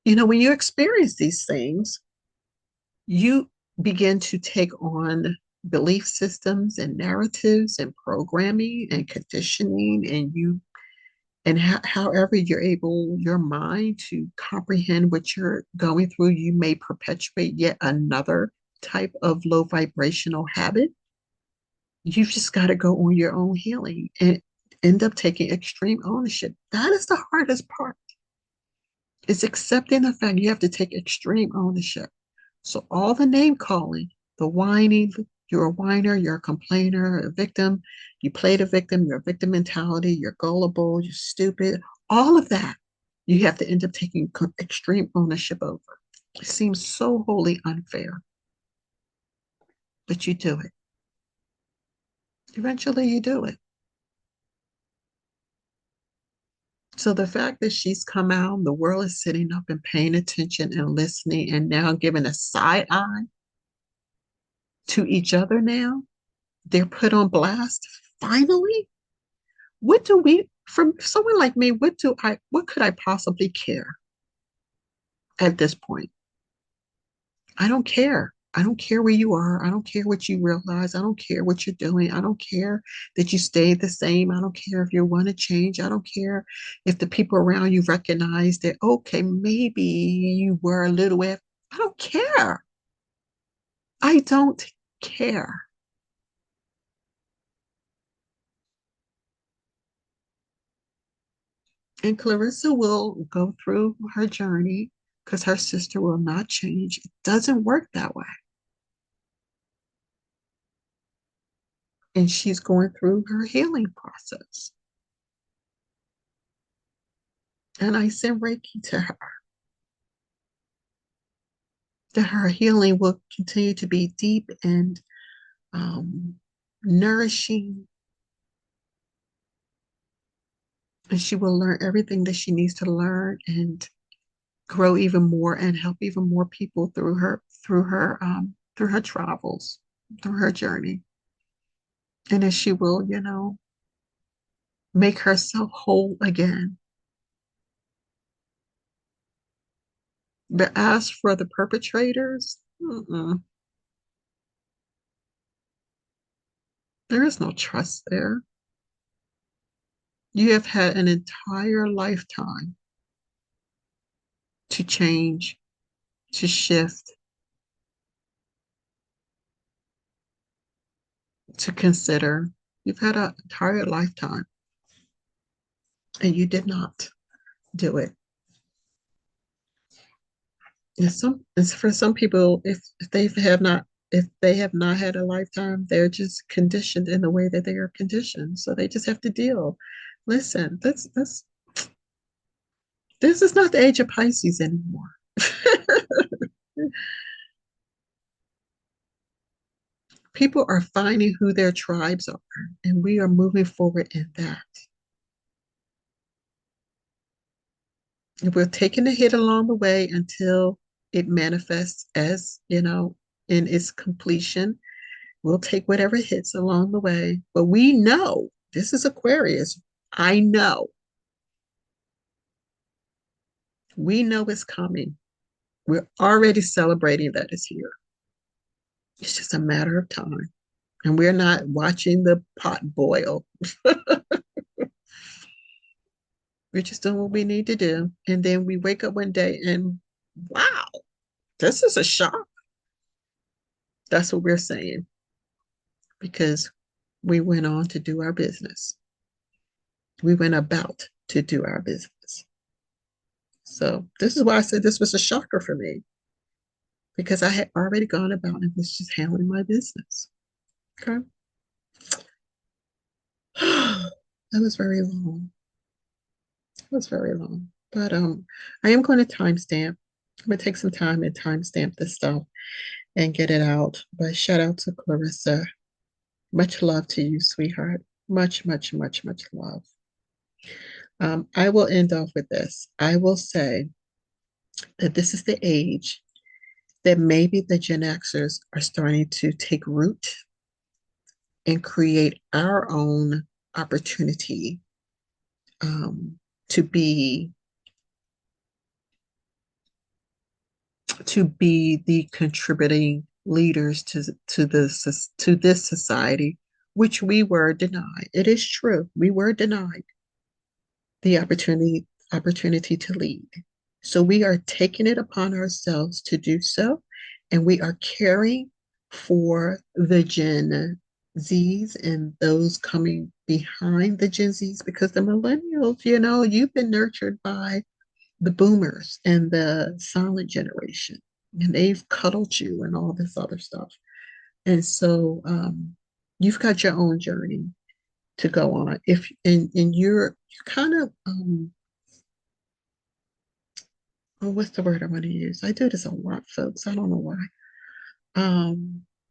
when you experience these things, you begin to take on belief systems and narratives and programming and conditioning however you're able your mind to comprehend what you're going through, you may perpetuate yet another type of low vibrational habit. You've just got to go on your own healing and end up taking extreme ownership. That is the hardest part. It's accepting the fact you have to take extreme ownership. So all the name calling, the whining, You're a whiner, you're a complainer, a victim. You play the victim, you're a victim mentality, you're gullible, you're stupid. All of that, you have to end up taking extreme ownership over. It seems so wholly unfair, but you do it. Eventually, you do it. So the fact that she's come out, the world is sitting up and paying attention and listening and now giving a side eye to each other now, they're put on blast. Finally, what do we, from someone like me, what could I possibly care at this point? I don't care. I don't care where you are. I don't care what you realize. I don't care what you're doing. I don't care that you stay the same. I don't care if you want to change. I don't care if the people around you recognize that, okay, maybe you were a little bit. I don't care. I don't care. And Clarissa will go through her journey because her sister will not change. It doesn't work that way. And she's going through her healing process. And I send Reiki to her that her healing will continue to be deep and um, nourishing. And she will learn everything that she needs to learn and grow even more and help even more people through her travels, through her journey. And as she will, make herself whole again. But as for the perpetrators, there is no trust there. You have had an entire lifetime to change, to shift, to consider. You've had an entire lifetime and you did not do it. It's for some people, if they have not had a lifetime, they're just conditioned in the way that they are conditioned. So they just have to deal. Listen, this is not the age of Pisces anymore. People are finding who their tribes are, and we are moving forward in that. We're taking a hit along the way until it manifests as, in its completion. We'll take whatever hits along the way. But we know this is Aquarius. I know. We know it's coming. We're already celebrating that it's here. It's just a matter of time. And we're not watching the pot boil. We're just doing what we need to do. And then we wake up one day and wow, this is a shock. That's what we're saying because we went on to do our business. We went about to do our business. So this is why I said this was a shocker for me because I had already gone about and was just handling my business. Okay. That was very long. It was very long. But I am going to timestamp. I'm gonna take some time and timestamp this stuff and get it out. But shout out to Clarissa. Much love to you, sweetheart. Much, much, much, much love. I will end off with this. I will say that this is the age that maybe the Gen Xers are starting to take root and create our own opportunity to be the contributing leaders to this society, which we were denied. It is true, we were denied the opportunity to lead. So we are taking it upon ourselves to do so, and we are caring for the Gen Zs and those coming behind the Gen Zs because the millennials, you've been nurtured by the boomers and the silent generation, and they've cuddled you and all this other stuff. And so you've got your own journey to go on. If and you're kind of oh, what's the word I want to use? I do this a lot, folks. I don't know why.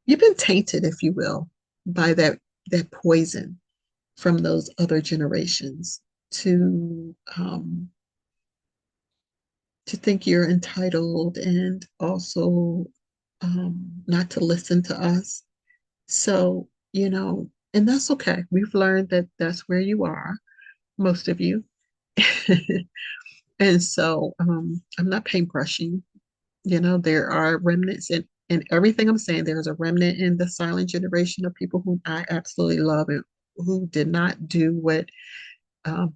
You've been tainted, if you will, by that poison from those other generations to think you're entitled and also not to listen to us. So, and that's okay. We've learned that that's where you are, most of you. And so I'm not paintbrushing. There are remnants in everything I'm saying. There's a remnant in the silent generation of people whom I absolutely love and who did not do what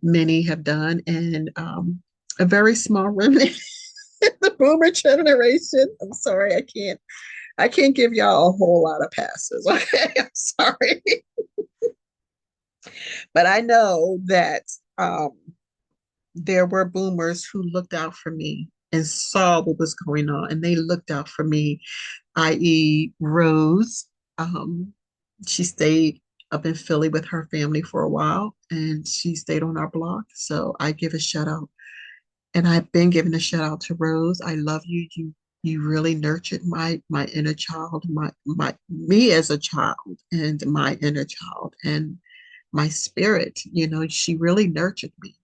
many have done, and a very small remnant in the boomer generation. I'm sorry, I can't give y'all a whole lot of passes. Okay, I'm sorry, but I know that um, there were boomers who looked out for me and saw what was going on, and they looked out for me, i.e., Rose. Um, she stayed up in Philly with her family for a while, and she stayed on our block. So I give a shout out, and I've been giving a shout out to Rose. I love you. You really nurtured my inner child, my me as a child, and my inner child, and my spirit. She really nurtured me.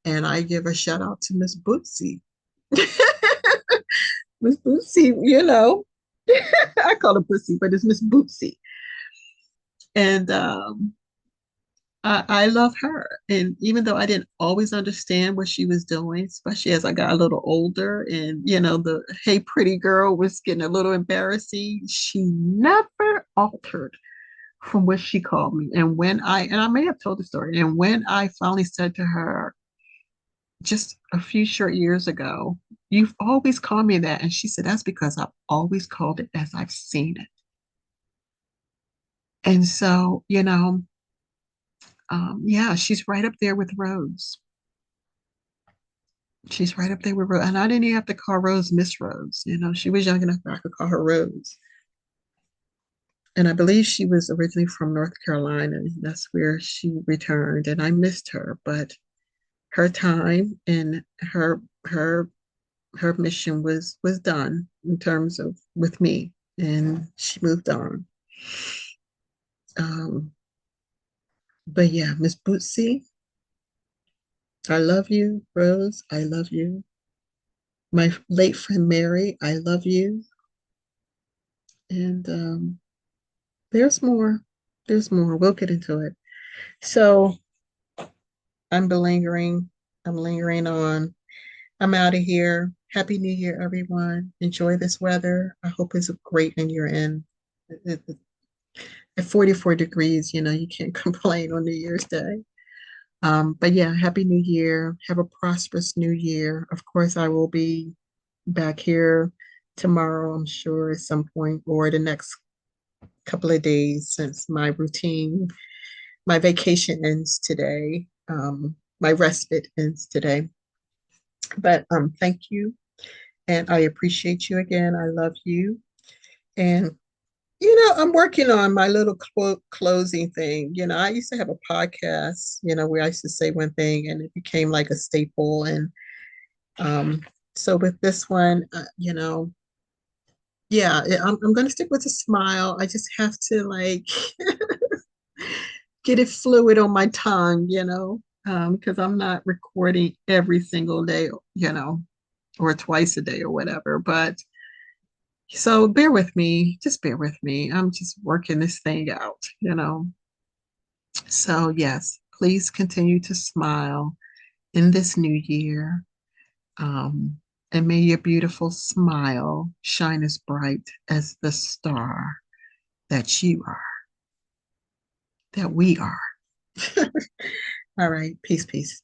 And I give a shout out to Miss Bootsy. Miss Bootsy, I call her Bootsy, but it's Miss Bootsy. And I love her. And even though I didn't always understand what she was doing, especially as I got a little older and, the hey, pretty girl was getting a little embarrassing, she never altered from what she called me. And I may have told the story, and when I finally said to her just a few short years ago, you've always called me that. And she said, that's because I've always called it as I've seen it. And so, yeah, she's right up there with Rose. She's right up there with Rose. And I didn't even have to call Rose Miss Rose. She was young enough that I could call her Rose. And I believe she was originally from North Carolina. That's where she returned. And I missed her, but her time and her mission was done in terms of with me. And she moved on. Um, but yeah, Miss Bootsy, I love you. Rose, I love you. My late friend Mary, I love you. And there's more. There's more. We'll get into it. So I'm belingering. I'm lingering on. I'm out of here. Happy New Year, everyone. Enjoy this weather. I hope it's great in your end. At 44 degrees, you can't complain on New Year's Day. But yeah, Happy New Year. Have a prosperous New Year. Of course, I will be back here tomorrow, I'm sure, at some point, or the next couple of days since my vacation ends today. My respite ends today. But thank you. And I appreciate you again. I love you. And, I'm working on my little closing thing. I used to have a podcast, where I used to say one thing and it became like a staple. And so with this one, yeah, I'm going to stick with a smile. I just have to like get it fluid on my tongue, because I'm not recording every single day, or twice a day or whatever. But so bear with me, just bear with me. I'm just working this thing out. So, yes, please continue to smile in this new year. Um, and may your beautiful smile shine as bright as the star that you are, that we are. All right. Peace, peace.